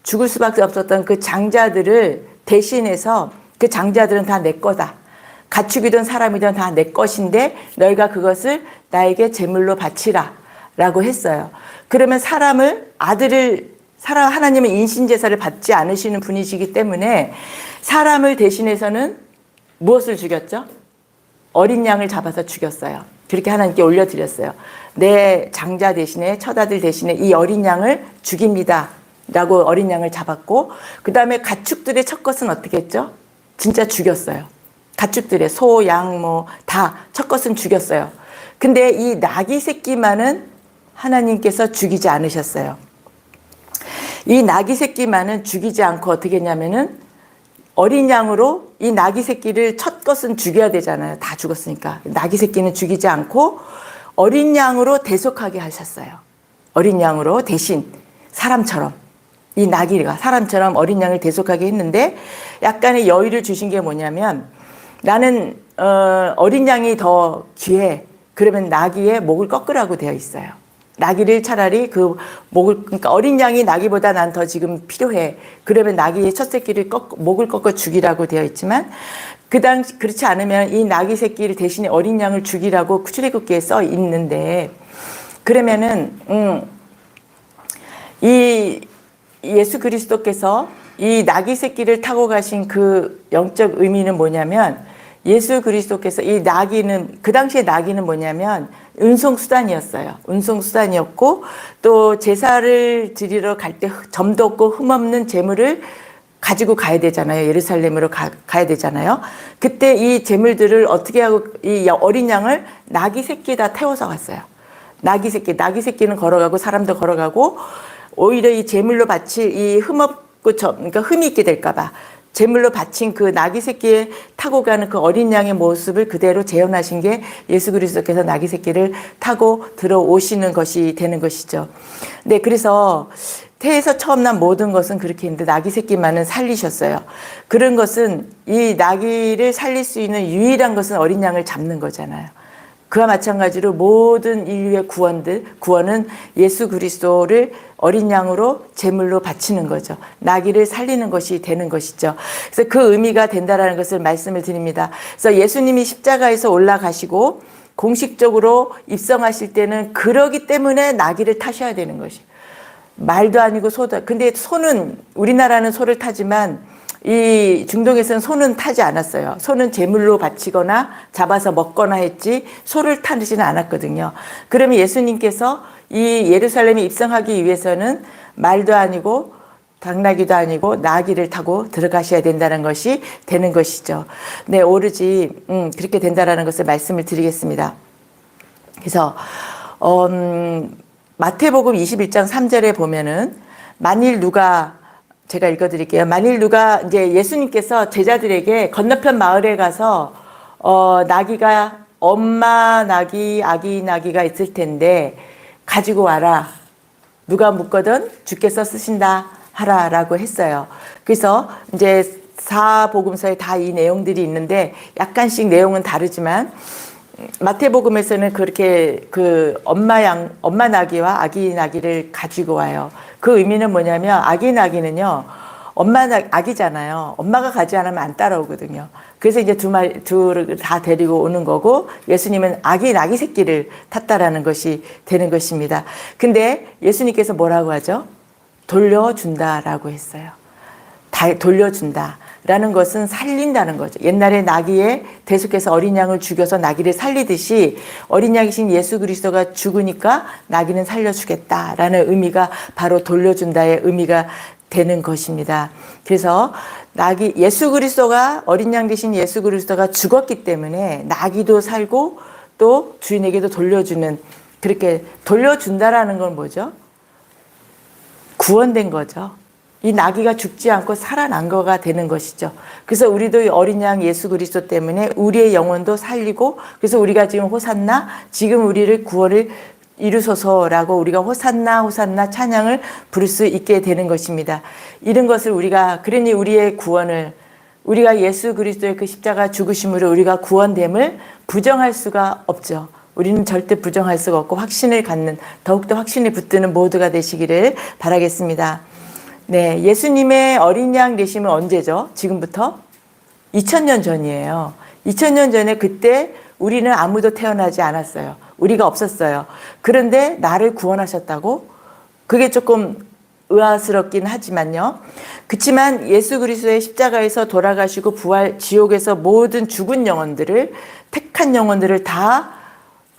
죽을 수밖에 없었던 그 장자들을 대신해서 그 장자들은 다 내 거다. 가축이든 사람이든 다 내 것인데 너희가 그것을 나에게 제물로 바치라 라고 했어요. 그러면 하나님은 인신제사를 받지 않으시는 분이시기 때문에 사람을 대신해서는 무엇을 죽였죠? 어린 양을 잡아서 죽였어요. 그렇게 하나님께 올려드렸어요. 내 장자 대신에 처자들 대신에 이 어린 양을 죽입니다 라고 어린 양을 잡았고 그 다음에 가축들의 첫 것은 어떻게 했죠? 진짜 죽였어요. 가축들의 소, 양 다 첫 것은 죽였어요. 근데 이 나귀 새끼만은 하나님께서 죽이지 않으셨어요. 이 나귀 새끼만은 죽이지 않고 어떻게 했냐면은 어린 양으로 이 나귀 새끼를 첫 것은 죽여야 되잖아요. 다 죽었으니까. 나귀 새끼는 죽이지 않고 어린 양으로 대속하게 하셨어요. 어린 양으로 대신 사람처럼 이 나귀가 사람처럼 어린 양을 대속하게 했는데 약간의 여유를 주신 게 뭐냐면 나는 어린 양이 더 귀해. 그러면 나귀의 목을 꺾으라고 되어 있어요. 나귀를 차라리 그러니까 어린 양이 나귀보다 난 더 지금 필요해. 그러면 나귀의 첫 새끼를 목을 꺾어 죽이라고 되어 있지만 그렇지 않으면 이 나귀 새끼를 대신에 어린 양을 죽이라고 출애굽기에 써 있는데 그러면은 이 예수 그리스도께서 이 나귀 새끼를 타고 가신 그 영적 의미는 뭐냐면 예수 그리스도께서 이 나귀는 그 당시에 나귀는 뭐냐면 운송수단이었어요. 운송수단이었고 또 제사를 드리러 갈 때 점도 없고 흠없는 제물을 가지고 가야 되잖아요. 예루살렘으로 가야 되잖아요. 그때 이 제물들을 어떻게 하고 이 어린 양을 나귀 새끼에다 태워서 갔어요. 나귀 새끼는 걸어가고 사람도 걸어가고 오히려 이 제물로 바칠 이 흠없고 그러니까 흠이 있게 될까봐 제물로 바친 그 나귀 새끼에 타고 가는 그 어린 양의 모습을 그대로 재현하신 게 예수 그리스도께서 나귀 새끼를 타고 들어오시는 것이 되는 것이죠. 네, 그래서 태에서 처음 난 모든 것은 그렇게 했는데 나귀 새끼만은 살리셨어요. 그런 것은 이 나귀를 살릴 수 있는 유일한 것은 어린 양을 잡는 거잖아요. 그와 마찬가지로 모든 인류의 구원은 예수 그리스도를 어린 양으로 제물로 바치는 거죠. 나귀를 살리는 것이 되는 것이죠. 그래서 그 의미가 된다라는 것을 말씀을 드립니다. 그래서 예수님이 십자가에서 올라가시고 공식적으로 입성하실 때는 그러기 때문에 나귀를 타셔야 되는 것이. 말도 아니고 소도. 근데 소는 우리나라는 소를 타지만 이 중동에서는 소는 타지 않았어요. 소는 제물로 바치거나 잡아서 먹거나 했지 소를 타지는 않았거든요. 그러면 예수님께서 이 예루살렘에 입성하기 위해서는 말도 아니고 당나귀도 아니고 나귀를 타고 들어가셔야 된다는 것이 되는 것이죠. 네, 오로지 그렇게 된다라는 것을 말씀을 드리겠습니다. 그래서 마태복음 21장 3절에 보면은 만일 누가 제가 읽어드릴게요. 만일 누가 이제 예수님께서 제자들에게 건너편 마을에 가서 나귀가 엄마 나귀, 아기 나귀가 있을 텐데 가지고 와라. 누가 묻거든 주께서 쓰신다 하라라고 했어요. 그래서 이제 사복음서에 다 이 내용들이 있는데 약간씩 내용은 다르지만 마태복음에서는 그렇게 그 엄마 나귀와 아기 나귀를 가지고 와요. 그 의미는 뭐냐면 아기 나귀는요, 아기잖아요. 엄마가 가지 않으면 안 따라오거든요. 그래서 이제 둘을 다 데리고 오는 거고, 예수님은 아기 나귀 새끼를 탔다라는 것이 되는 것입니다. 근데 예수님께서 뭐라고 하죠? 돌려준다라고 했어요. 돌려준다라는 것은 살린다는 거죠. 옛날에 나귀에 대속해서 어린 양을 죽여서 나귀를 살리듯이 어린 양이신 예수 그리스도가 죽으니까 나귀는 살려주겠다라는 의미가 바로 돌려준다의 의미가 되는 것입니다. 그래서 예수 그리스도가 어린 양 되신 예수 그리스도가 죽었기 때문에 나귀도 살고 또 주인에게도 돌려주는, 그렇게 돌려준다라는 건 뭐죠? 구원된 거죠. 이 나귀가 죽지 않고 살아난 거가 되는 것이죠. 그래서 우리도 어린 양 예수 그리스도 때문에 우리의 영혼도 살리고, 그래서 우리가 지금 호산나, 지금 우리를 구원을 이루소서라고 우리가 호산나 호산나 찬양을 부를 수 있게 되는 것입니다. 이런 것을 그러니 우리의 구원을, 우리가 예수 그리스도의 그 십자가 죽으심으로 우리가 구원됨을 부정할 수가 없죠. 우리는 절대 부정할 수가 없고 확신을 갖는, 더욱더 확신을 붙드는 모두가 되시기를 바라겠습니다. 네, 예수님의 어린 양 되심은 언제죠? 지금부터? 2000년 전이에요. 2000년 전에 그때 우리는 아무도 태어나지 않았어요. 우리가 없었어요. 그런데 나를 구원하셨다고? 그게 조금 의아스럽긴 하지만요. 그렇지만 예수 그리스도의 십자가에서 돌아가시고 부활, 지옥에서 모든 죽은 영혼들을, 택한 영혼들을 다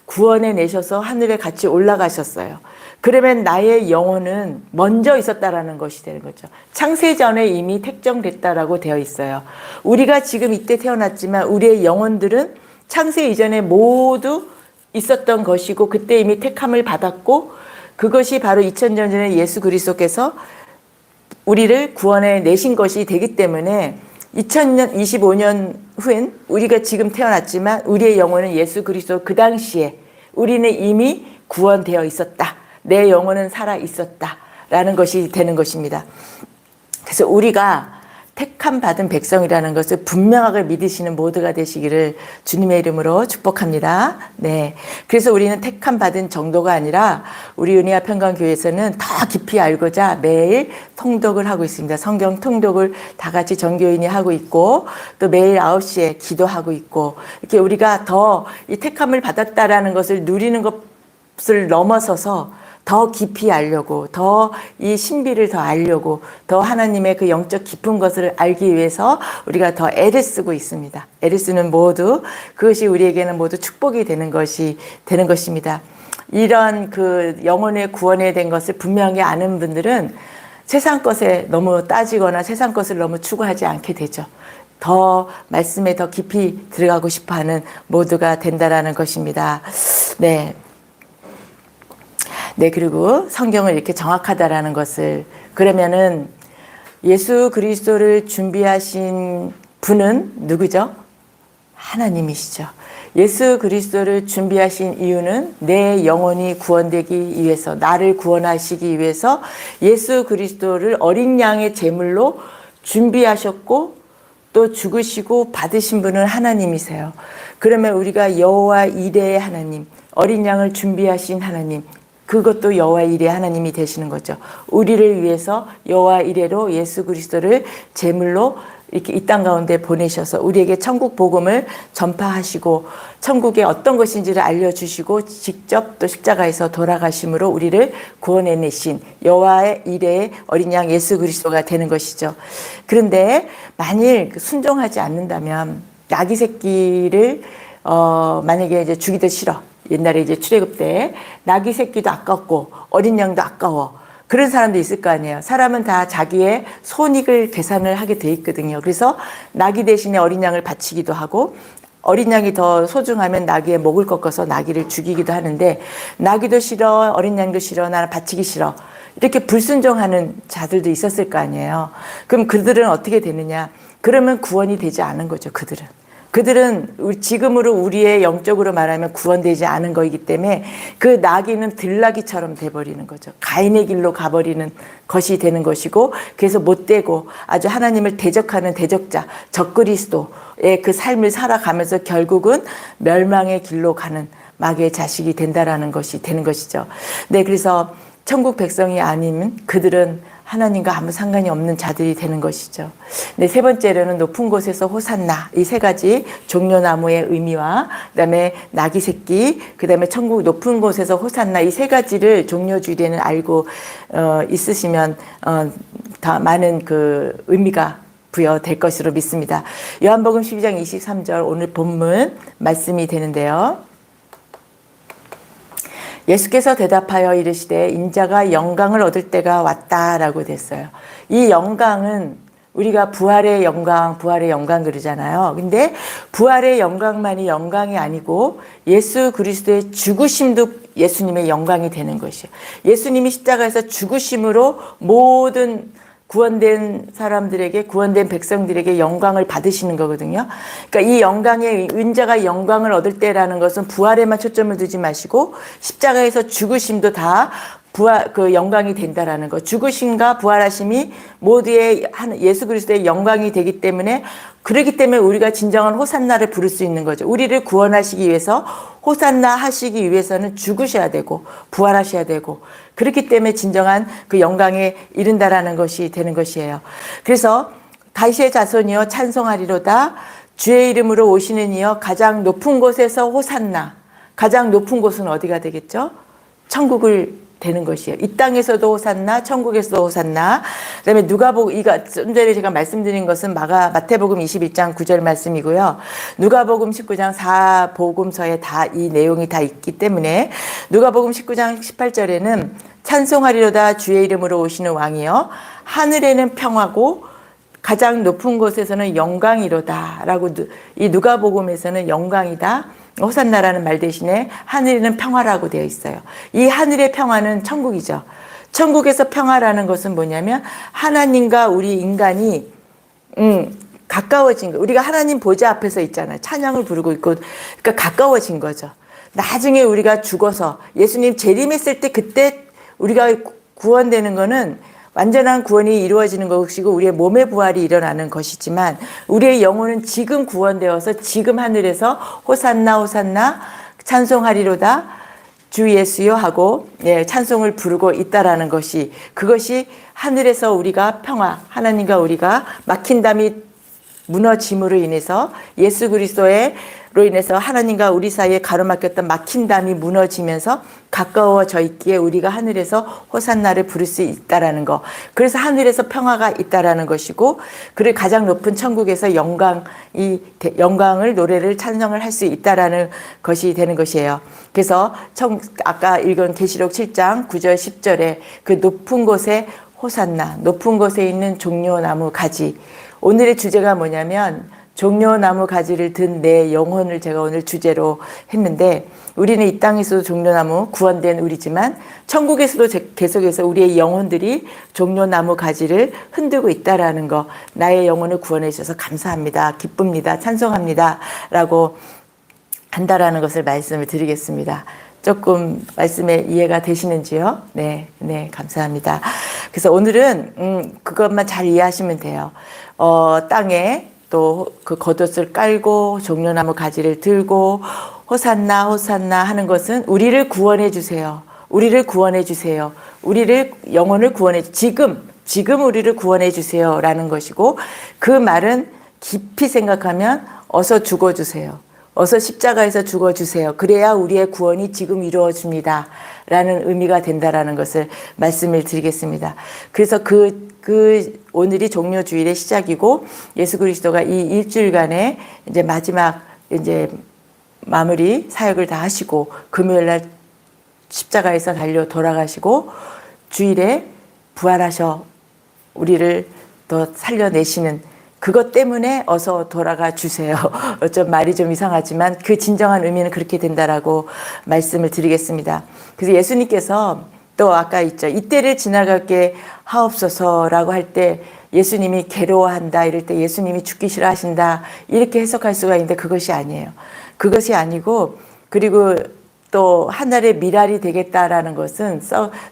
구원해 내셔서 하늘에 같이 올라가셨어요. 그러면 나의 영혼은 먼저 있었다라는 것이 되는 거죠. 창세전에 이미 택정됐다라고 되어 있어요. 우리가 지금 이때 태어났지만 우리의 영혼들은 창세 이전에 모두 있었던 것이고 그때 이미 택함을 받았고, 그것이 바로 2000년 전에 예수 그리스도께서 우리를 구원해 내신 것이 되기 때문에 2025년 후엔 우리가 지금 태어났지만 우리의 영혼은 예수 그리스도 그 당시에 우리는 이미 구원되어 있었다. 내 영혼은 살아 있었다라는 것이 되는 것입니다. 그래서 우리가 택함 받은 백성이라는 것을 분명하게 믿으시는 모두가 되시기를 주님의 이름으로 축복합니다. 네. 그래서 우리는 택함 받은 정도가 아니라 우리 은혜와 평강교회에서는 더 깊이 알고자 매일 통독을 하고 있습니다. 성경 통독을 다 같이 전교인이 하고 있고, 또 매일 9시에 기도하고 있고, 이렇게 우리가 더 이 택함을 받았다라는 것을 누리는 것을 넘어서서 더 깊이 알려고, 더 이 신비를 더 알려고, 더 하나님의 그 영적 깊은 것을 알기 위해서 우리가 더 애를 쓰고 있습니다. 애를 쓰는 모두, 그것이 우리에게는 모두 축복이 되는 것입니다. 이런 그 영혼의 구원에 된 것을 분명히 아는 분들은 세상 것에 너무 따지거나 세상 것을 너무 추구하지 않게 되죠. 더 말씀에 더 깊이 들어가고 싶어 하는 모두가 된다라는 것입니다. 네. 네, 그리고 성경을 이렇게 정확하다라는 것을, 그러면은 예수 그리스도를 준비하신 분은 누구죠? 하나님이시죠. 예수 그리스도를 준비하신 이유는 내 영혼이 구원되기 위해서, 나를 구원하시기 위해서 예수 그리스도를 어린 양의 제물로 준비하셨고 또 죽으시고 받으신 분은 하나님이세요. 그러면 우리가 여호와 이레의 하나님, 어린 양을 준비하신 하나님, 그것도 여호와 이레 하나님이 되시는 거죠. 우리를 위해서 여호와 이레로 예수 그리스도를 제물로 이렇게 이 땅 가운데 보내셔서 우리에게 천국 복음을 전파하시고 천국에 어떤 것인지를 알려주시고 직접 또 십자가에서 돌아가심으로 우리를 구원해내신 여호와 이레의 어린 양 예수 그리스도가 되는 것이죠. 그런데 만일 순종하지 않는다면 나귀 새끼를 만약에 이제 죽이기 싫어. 옛날에 이제 출애굽 때 나귀 새끼도 아깝고 어린 양도 아까워. 그런 사람도 있을 거 아니에요. 사람은 다 자기의 손익을 계산을 하게 돼 있거든요. 그래서 나귀 대신에 어린 양을 바치기도 하고 어린 양이 더 소중하면 나귀의 목을 꺾어서 나귀를 죽이기도 하는데 나귀도 싫어 어린 양도 싫어 나는 바치기 싫어 이렇게 불순종하는 자들도 있었을 거 아니에요. 그럼 그들은 어떻게 되느냐? 그러면 구원이 되지 않은 거죠. 그들은 지금으로 우리의 영적으로 말하면 구원되지 않은 거이기 때문에 그 나귀는 들나귀처럼 돼버리는 거죠. 가인의 길로 가버리는 것이 되는 것이고 그래서 못되고 아주 하나님을 대적하는 대적자 적그리스도의 그 삶을 살아가면서 결국은 멸망의 길로 가는 마귀의 자식이 된다라는 것이 되는 것이죠. 네, 그래서 천국 백성이 아니면 그들은 하나님과 아무 상관이 없는 자들이 되는 것이죠. 네, 세 번째로는 높은 곳에서 호산나 이 세 가지 종려나무의 의미와 그다음에 나귀 새끼 그다음에 천국 높은 곳에서 호산나 이 세 가지를 종려주일에는 알고 있으시면 더 많은 그 의미가 부여될 것으로 믿습니다. 요한복음 12장 23절 오늘 본문 말씀이 되는데요. 예수께서 대답하여 이르시되 인자가 영광을 얻을 때가 왔다라고 됐어요. 이 영광은 우리가 부활의 영광 그러잖아요. 근데 부활의 영광만이 영광이 아니고 예수 그리스도의 죽으심도 예수님의 영광이 되는 것이에요. 예수님이 십자가에서 죽으심으로 모든 구원된 사람들에게 구원된 백성들에게 영광을 받으시는 거거든요. 그러니까 이 영광의 은자가 영광을 얻을 때라는 것은 부활에만 초점을 두지 마시고 십자가에서 죽으심도 다 부활 그 영광이 된다라는 거. 죽으심과 부활하심이 모두의 예수 그리스도의 영광이 되기 때문에 그렇기 때문에 우리가 진정한 호산나를 부를 수 있는 거죠. 우리를 구원하시기 위해서 호산나 하시기 위해서는 죽으셔야 되고 부활하셔야 되고 그렇기 때문에 진정한 그 영광에 이른다라는 것이 되는 것이에요. 그래서 다윗의 자손이여 찬송하리로다 주의 이름으로 오시는 이여 가장 높은 곳에서 호산나. 가장 높은 곳은 어디가 되겠죠? 천국을 되는 것이에요. 이 땅에서도 호산나, 천국에서도 호산나. 그다음에 누가복음 이가 좀 전에 제가 말씀드린 것은 마태복음 21장 9절 말씀이고요. 누가복음 19장 4복음서에 다 이 내용이 다 있기 때문에 누가복음 19장 18절에는 찬송하리로다 주의 이름으로 오시는 왕이여 하늘에는 평화고 가장 높은 곳에서는 영광이로다라고 이 누가복음에서는 영광이다. 호산나라는 말 대신에 하늘에는 평화라고 되어 있어요. 이 하늘의 평화는 천국이죠. 천국에서 평화라는 것은 뭐냐면 하나님과 우리 인간이 가까워진 거. 우리가 하나님 보좌 앞에서 있잖아요. 찬양을 부르고 있고 그러니까 가까워진 거죠. 나중에 우리가 죽어서 예수님 재림했을 때 그때 우리가 구원되는 거는 완전한 구원이 이루어지는 것이고 우리의 몸의 부활이 일어나는 것이지만 우리의 영혼은 지금 구원되어서 지금 하늘에서 호산나 호산나 찬송하리로다 주 예수여 하고 찬송을 부르고 있다라는 것이 그것이 하늘에서 우리가 평화 하나님과 우리가 막힌 담이 무너짐으로 인해서 예수 그리스도로 인해서 하나님과 우리 사이에 가로막혔던 막힌 담이 무너지면서 가까워져 있기에 우리가 하늘에서 호산나를 부를 수 있다라는 거. 그래서 하늘에서 평화가 있다라는 것이고, 그리고 가장 높은 천국에서 영광을 노래를 찬송을 할 수 있다라는 것이 되는 것이에요. 그래서 아까 읽은 계시록 7장 9절 10절에 그 높은 곳에 호산나, 높은 곳에 있는 종려나무 가지. 오늘의 주제가 뭐냐면 종려나무 가지를 든 내 영혼을 제가 오늘 주제로 했는데 우리는 이 땅에서도 종려나무 구원된 우리지만 천국에서도 계속해서 우리의 영혼들이 종려나무 가지를 흔들고 있다라는 거 나의 영혼을 구원해 주셔서 감사합니다. 기쁩니다. 찬송합니다. 라고 한다라는 것을 말씀을 드리겠습니다. 조금 말씀에 이해가 되시는지요? 네, 감사합니다. 그래서 오늘은 그것만 잘 이해하시면 돼요. 땅에 또 그 겉옷을 깔고 종려나무 가지를 들고 호산나 호산나 하는 것은 우리를 구원해 주세요. 우리를 구원해 주세요. 우리를 영혼을 구원해 지금 우리를 구원해 주세요라는 것이고 그 말은 깊이 생각하면 어서 죽어 주세요. 어서 십자가에서 죽어 주세요. 그래야 우리의 구원이 지금 이루어집니다. 라는 의미가 된다라는 것을 말씀을 드리겠습니다. 그래서 오늘이 종려주일의 시작이고 예수 그리스도가 이 일주일간의 이제 마지막 이제 마무리 사역을 다 하시고 금요일 날 십자가에서 달려 돌아가시고 주일에 부활하셔 우리를 더 살려내시는 그것 때문에 어서 돌아가 주세요. 좀 말이 좀 이상하지만 그 진정한 의미는 그렇게 된다라고 말씀을 드리겠습니다. 그래서 예수님께서 또 아까 있죠. 이때를 지나가게 하옵소서라고 할 때 예수님이 괴로워한다 이럴 때 예수님이 죽기 싫어하신다 이렇게 해석할 수가 있는데 그것이 아니에요. 그것이 아니고 그리고 또 하늘의 미랄이 되겠다라는 것은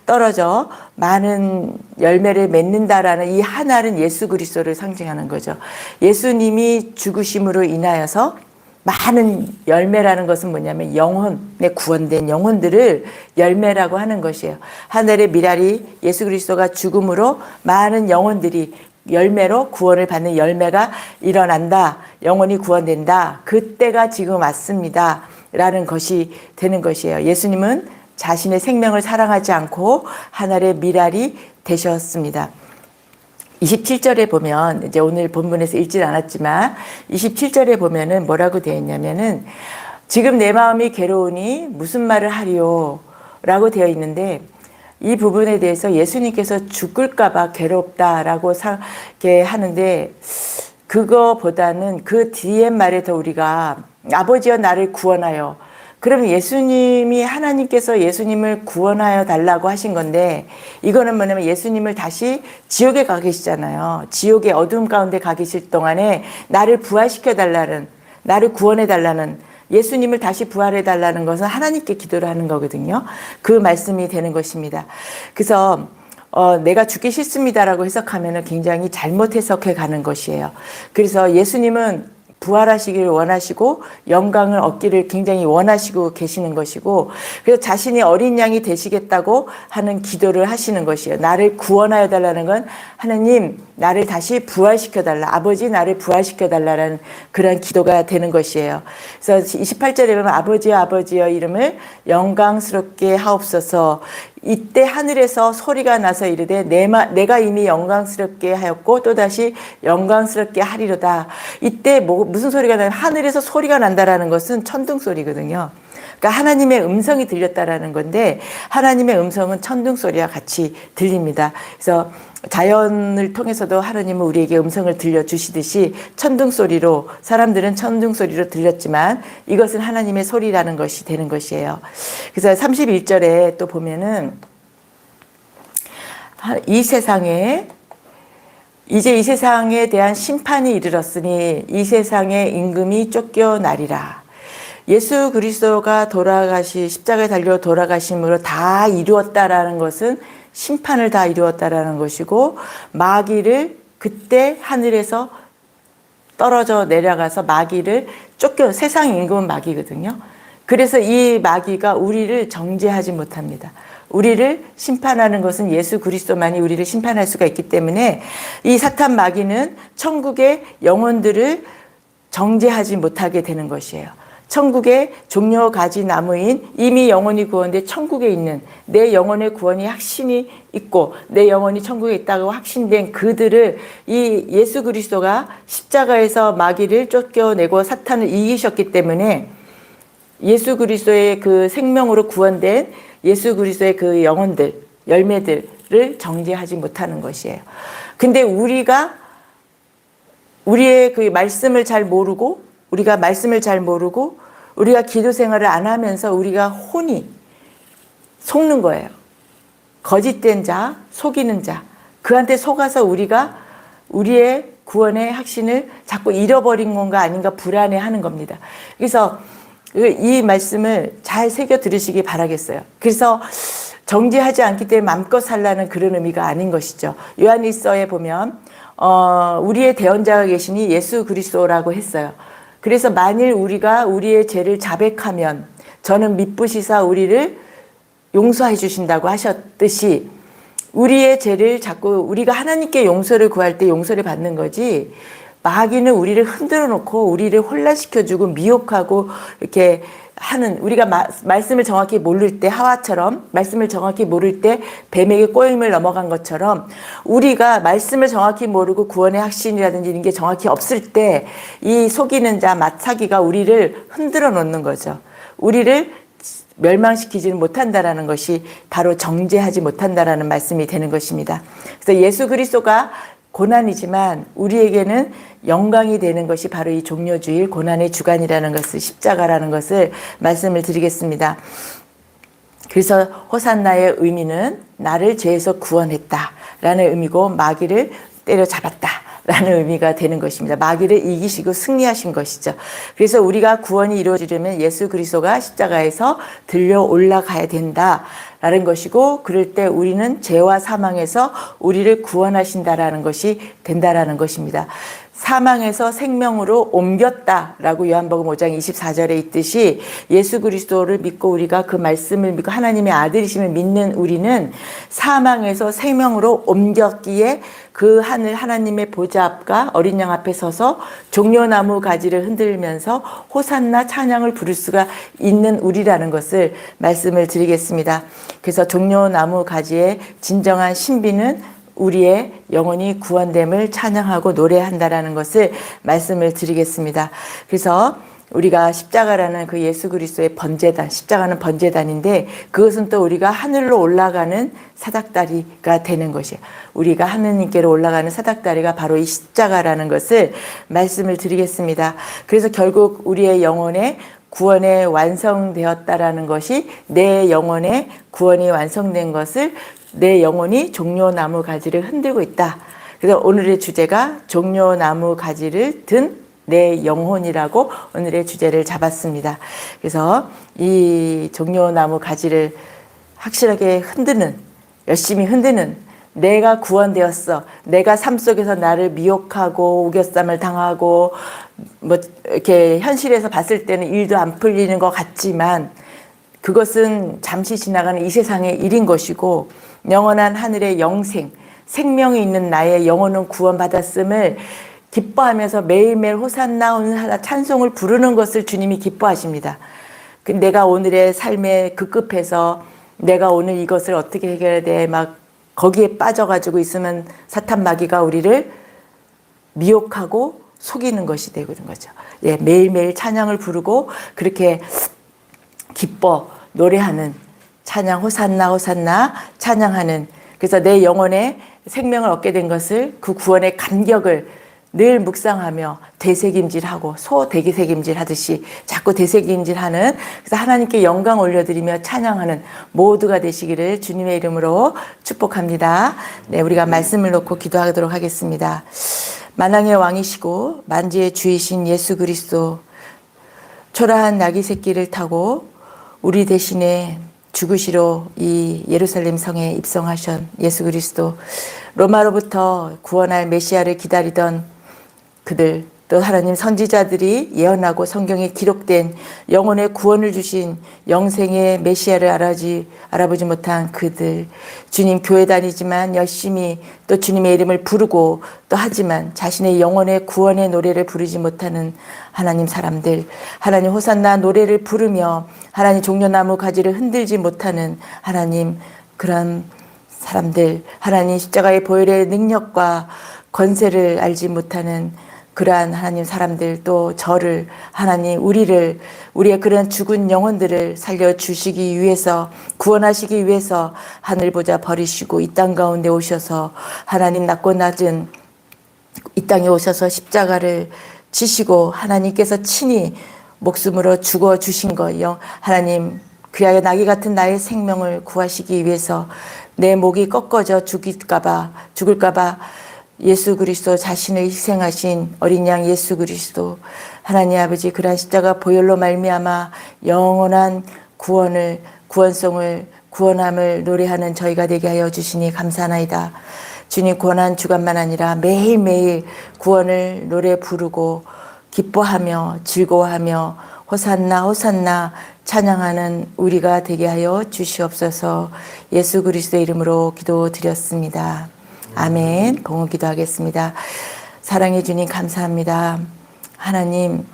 떨어져 많은 열매를 맺는다라는 이 하늘은 예수 그리스도를 상징하는 거죠. 예수님이 죽으심으로 인하여서 많은 열매라는 것은 뭐냐면 영혼에 구원된 영혼들을 열매라고 하는 것이에요. 하늘의 미랄이 예수 그리스도가 죽음으로 많은 영혼들이 열매로 구원을 받는 열매가 일어난다. 영혼이 구원된다. 그때가 지금 왔습니다. 라는 것이 되는 것이에요. 예수님은 자신의 생명을 사랑하지 않고 하늘의 미랄이 되셨습니다. 27절에 보면 이제 오늘 본문에서 읽질 않았지만 27절에 보면은 뭐라고 되어 있냐면은 지금 내 마음이 괴로우니 무슨 말을 하리요 라고 되어 있는데 이 부분에 대해서 예수님께서 죽을까 봐 괴롭다라고 이렇게 하는데 그거보다는 그 뒤에 말에 더 우리가 아버지여 나를 구원하여 그러면 예수님이 하나님께서 예수님을 구원하여 달라고 하신 건데 이거는 뭐냐면 예수님을 다시 지옥에 가 계시잖아요. 지옥의 어둠 가운데 가 계실 동안에 나를 부활시켜 달라는 나를 구원해 달라는 예수님을 다시 부활해 달라는 것은 하나님께 기도를 하는 거거든요. 그 말씀이 되는 것입니다. 그래서 내가 죽기 싫습니다라고 해석하면 굉장히 잘못 해석해 가는 것이에요. 그래서 예수님은 부활하시기를 원하시고 영광을 얻기를 굉장히 원하시고 계시는 것이고 그래서 자신이 어린 양이 되시겠다고 하는 기도를 하시는 것이에요. 나를 구원하여 달라는 건 하나님 나를 다시 부활시켜 달라. 아버지 나를 부활시켜 달라는 그런 기도가 되는 것이에요. 그래서 28절에 보면 아버지여 아버지여 이름을 영광스럽게 하옵소서. 이때 하늘에서 소리가 나서 이르되 내가 이미 영광스럽게 하였고 또다시 영광스럽게 하리로다. 이때 무슨 소리가 나면 하늘에서 소리가 난다라는 것은 천둥 소리거든요. 그러니까 하나님의 음성이 들렸다라는 건데 하나님의 음성은 천둥 소리와 같이 들립니다. 그래서 자연을 통해서도 하나님은 우리에게 음성을 들려주시듯이 천둥 소리로 사람들은 천둥 소리로 들렸지만 이것은 하나님의 소리라는 것이 되는 것이에요. 그래서 31절에 또 보면은 이 세상에 이제 이 세상에 대한 심판이 이르렀으니 이 세상의 임금이 쫓겨나리라. 예수 그리스도가 십자가에 달려 돌아가심으로 다 이루었다라는 것은 심판을 다 이루었다라는 것이고 마귀를 그때 하늘에서 떨어져 내려가서 마귀를 세상 임금은 마귀거든요. 그래서 이 마귀가 우리를 정죄하지 못합니다. 우리를 심판하는 것은 예수 그리스도만이 우리를 심판할 수가 있기 때문에 이 사탄 마귀는 천국의 영혼들을 정죄하지 못하게 되는 것이에요. 천국의 종려가지 나무인 이미 영혼이 구원돼 천국에 있는 내 영혼의 구원이 확신이 있고 내 영혼이 천국에 있다고 확신된 그들을 이 예수 그리스도가 십자가에서 마귀를 쫓겨내고 사탄을 이기셨기 때문에 예수 그리스도의 그 생명으로 구원된 예수 그리스도의 그 영혼들 열매들을 정죄하지 못하는 것이에요. 근데 우리의 그 말씀을 잘 모르고 우리가 기도 생활을 안 하면서 우리가 혼이 속는 거예요. 거짓된 자, 속이는 자. 그한테 속아서 우리가 우리의 구원의 확신을 자꾸 잃어버린 건가 아닌가 불안해하는 겁니다. 그래서 이 말씀을 잘 새겨 들으시기 바라겠어요. 그래서 정죄하지 않기 때문에 맘껏 살라는 그런 의미가 아닌 것이죠. 요한일서에 보면 우리의 대언자가 계시니 예수 그리스도라고 했어요. 그래서 만일 우리가 우리의 죄를 자백하면 저는 미쁘시사 우리를 용서해 주신다고 하셨듯이 우리의 죄를 자꾸 우리가 하나님께 용서를 구할 때 용서를 받는 거지 마귀는 우리를 흔들어 놓고 우리를 혼란시켜주고 미혹하고 이렇게 하는 우리가 말씀을 정확히 모를 때 하와처럼 말씀을 정확히 모를 때 뱀에게 꼬임을 넘어간 것처럼 우리가 말씀을 정확히 모르고 구원의 확신이라든지 이런 게 정확히 없을 때 이 속이는 자 마차기가 우리를 흔들어 놓는 거죠. 우리를 멸망시키지는 못한다라는 것이 바로 정죄하지 못한다라는 말씀이 되는 것입니다. 그래서 예수 그리스도가 고난이지만 우리에게는 영광이 되는 것이 바로 이 종려주일 고난의 주간이라는 것을, 십자가라는 것을 말씀을 드리겠습니다. 그래서 호산나의 의미는 나를 죄에서 구원했다라는 의미고 마귀를 때려잡았다라는 의미가 되는 것입니다. 마귀를 이기시고 승리하신 것이죠. 그래서 우리가 구원이 이루어지려면 예수 그리스도가 십자가에서 들려 올라가야 된다라는 것이고, 그럴 때 우리는 죄와 사망에서 우리를 구원하신다라는 것이 된다라는 것입니다. 사망에서 생명으로 옮겼다라고 요한복음 5장 24절에 있듯이 예수 그리스도를 믿고 우리가 그 말씀을 믿고 하나님의 아들이심을 믿는 우리는 사망에서 생명으로 옮겼기에 그 하늘 하나님의 보좌 앞과 어린 양 앞에 서서 종려나무 가지를 흔들면서 호산나 찬양을 부를 수가 있는 우리라는 것을 말씀을 드리겠습니다. 그래서 종려나무 가지의 진정한 신비는 우리의 영혼이 구원됨을 찬양하고 노래한다라는 것을 말씀을 드리겠습니다. 그래서 우리가 십자가라는 그 예수 그리스도의 번제단, 십자가는 번제단인데 그것은 또 우리가 하늘로 올라가는 사닥다리가 되는 것이에요. 우리가 하느님께로 올라가는 사닥다리가 바로 이 십자가라는 것을 말씀을 드리겠습니다. 그래서 결국 우리의 영혼의 구원에 완성되었다라는 것이, 내 영혼의 구원이 완성된 것을 내 영혼이 종려나무 가지를 흔들고 있다. 그래서 오늘의 주제가 종려나무 가지를 든 내 영혼이라고 오늘의 주제를 잡았습니다. 그래서 이 종려나무 가지를 확실하게 흔드는, 열심히 흔드는, 내가 구원되었어, 내가 삶 속에서 나를 미혹하고 우겨쌈을 당하고 뭐 이렇게 현실에서 봤을 때는 일도 안 풀리는 것 같지만 그것은 잠시 지나가는 이 세상의 일인 것이고, 영원한 하늘의 영생, 생명이 있는 나의 영혼은 구원받았음을 기뻐하면서 매일매일 호산나 호산나 찬송을 부르는 것을 주님이 기뻐하십니다. 내가 오늘의 삶에 급급해서 내가 오늘 이것을 어떻게 해결해야 돼, 막 거기에 빠져가지고 있으면 사탄 마귀가 우리를 미혹하고 속이는 것이 되는 거죠. 예, 매일매일 찬양을 부르고 그렇게 기뻐 노래하는 찬양, 호산나 호산나 찬양하는, 그래서 내 영혼에 생명을 얻게 된 것을, 그 구원의 감격을 늘 묵상하며 되새김질하고 소 되새김질 하듯이 자꾸 되새김질하는, 그래서 하나님께 영광 올려드리며 찬양하는 모두가 되시기를 주님의 이름으로 축복합니다. 네, 우리가 말씀을 놓고 기도하도록 하겠습니다. 만왕의 왕이시고 만지의 주이신 예수 그리스도, 초라한 나귀 새끼를 타고 우리 대신에 죽으시러 이 예루살렘 성에 입성하신 예수 그리스도, 로마로부터 구원할 메시아를 기다리던 그들, 또 하나님 선지자들이 예언하고 성경에 기록된 영혼의 구원을 주신 영생의 메시아를 알아보지 못한 그들, 주님 교회 다니지만 열심히 또 주님의 이름을 부르고 또 하지만 자신의 영혼의 구원의 노래를 부르지 못하는 하나님 사람들, 하나님 호산나 노래를 부르며 하나님 종려나무 가지를 흔들지 못하는 하나님 그런 사람들, 하나님 십자가의 보혈의 능력과 권세를 알지 못하는 그러한 하나님 사람들, 또 저를, 하나님 우리의 그런 죽은 영혼들을 살려주시기 위해서, 구원하시기 위해서 하늘 보좌 버리시고 이 땅 가운데 오셔서 하나님 낮고 낮은 이 땅에 오셔서 십자가를 지시고 하나님께서 친히 목숨으로 죽어주신 거예요. 하나님 그리하여 나귀 같은 나의 생명을 구하시기 위해서 내 목이 꺾어져 죽을까봐 예수 그리스도 자신을 희생하신 어린 양 예수 그리스도, 하나님 아버지 그러한 십자가 보혈로 말미암아 영원한 구원을, 구원송을, 구원함을 노래하는 저희가 되게 하여 주시니 감사하나이다. 주님 고난 주간만 아니라 매일매일 구원을 노래 부르고 기뻐하며 즐거워하며 호산나 호산나 찬양하는 우리가 되게 하여 주시옵소서. 예수 그리스도의 이름으로 기도드렸습니다. 아멘. 봉헌 기도하겠습니다. 사랑해 주님 감사합니다. 하나님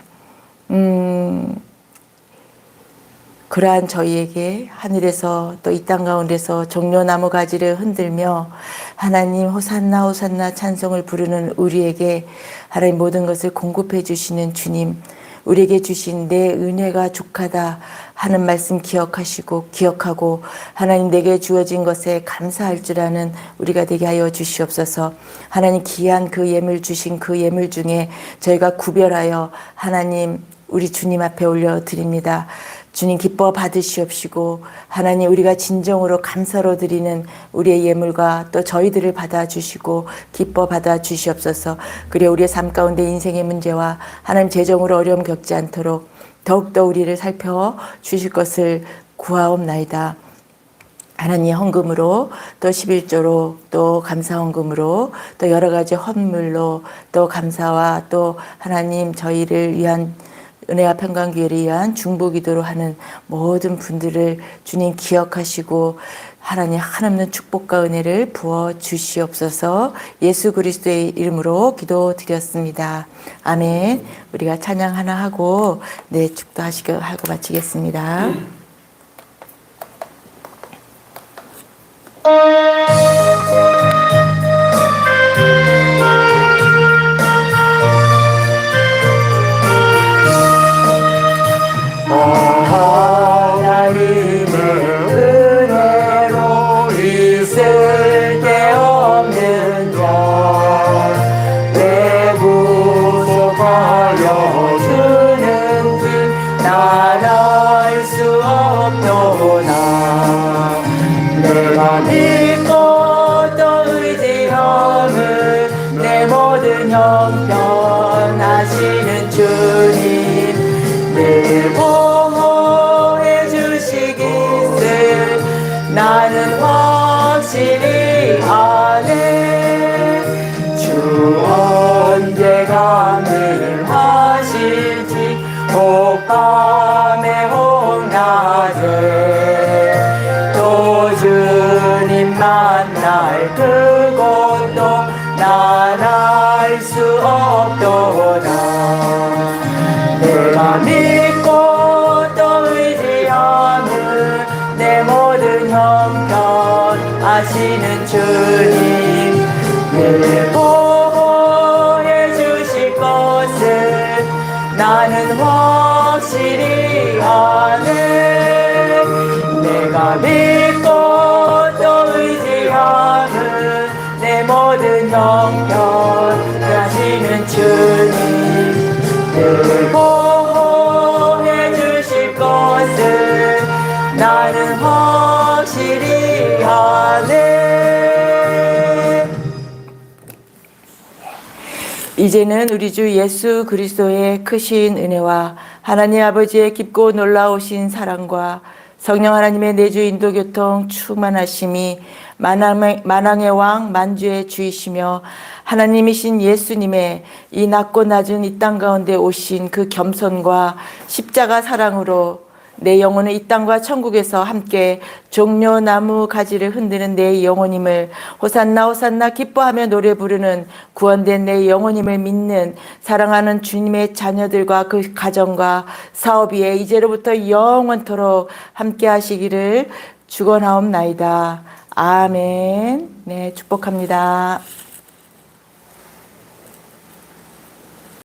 그러한 저희에게 하늘에서 또 이 땅 가운데서 종려나무 가지를 흔들며 하나님 호산나 호산나 찬송을 부르는 우리에게 하나님 모든 것을 공급해 주시는 주님, 우리에게 주신 내 은혜가 족하다 하는 말씀 기억하고 하나님 내게 주어진 것에 감사할 줄 아는 우리가 되게 하여 주시옵소서. 하나님 귀한 그 예물 주신 그 예물 중에 저희가 구별하여 하나님 우리 주님 앞에 올려드립니다. 주님 기뻐 받으시옵시고 하나님 우리가 진정으로 감사로 드리는 우리의 예물과 또 저희들을 받아주시고 기뻐 받아주시옵소서. 그리고 우리의 삶 가운데 인생의 문제와 하나님 재정으로 어려움 겪지 않도록 더욱더 우리를 살펴주실 것을 구하옵나이다. 하나님 헌금으로 또 11조로 또 감사 헌금으로 또 여러 가지 헌물로 또 감사와 또 하나님 저희를 위한 은혜와 평강기회를 위한 중보기도로 하는 모든 분들을 주님 기억하시고 하나님 한없는 축복과 은혜를 부어 주시옵소서. 예수 그리스도의 이름으로 기도드렸습니다. 아멘. 우리가 찬양 하나 하고 축도하시고 하고 마치겠습니다. 하나님의 은혜로 있을 데 없는 자내 구속하여 주는 길 난 알 수 없도다. 내가 믿고 또 의지함은 내 모든 형편 하시는 주님 늘 보호해 주시기를 나는 확실히 아네. 주 언제 감을하실지 혹밤에 혹낮에 또 주님 만날 그곳도 난 알 수 없도다. 내가 믿고 또 의지함은 내 모든 형편 아시는 주님 늘 보호해 주실 것을 나는 확실히 아네. 내가 믿고 또 의지함은 내 모든 형편 아시는 주님 늘 보호해 주실 것을 나는 확실히 아네. 이제는 우리 주 예수 그리스도의 크신 은혜와 하나님 아버지의 깊고 놀라우신 사랑과 성령 하나님의 내주 인도교통 충만하심이 만왕의 왕 만주의 주이시며 하나님이신 예수님의 이 낮고 낮은 이 땅 가운데 오신 그 겸손과 십자가 사랑으로 내 영혼은 이 땅과 천국에서 함께 종려나무 가지를 흔드는 내 영혼임을 호산나 호산나 기뻐하며 노래 부르는 구원된 내 영혼임을 믿는 사랑하는 주님의 자녀들과 그 가정과 사업 위에 이제로부터 영원토록 함께 하시기를 축원하옵나이다. 아멘. 네, 축복합니다.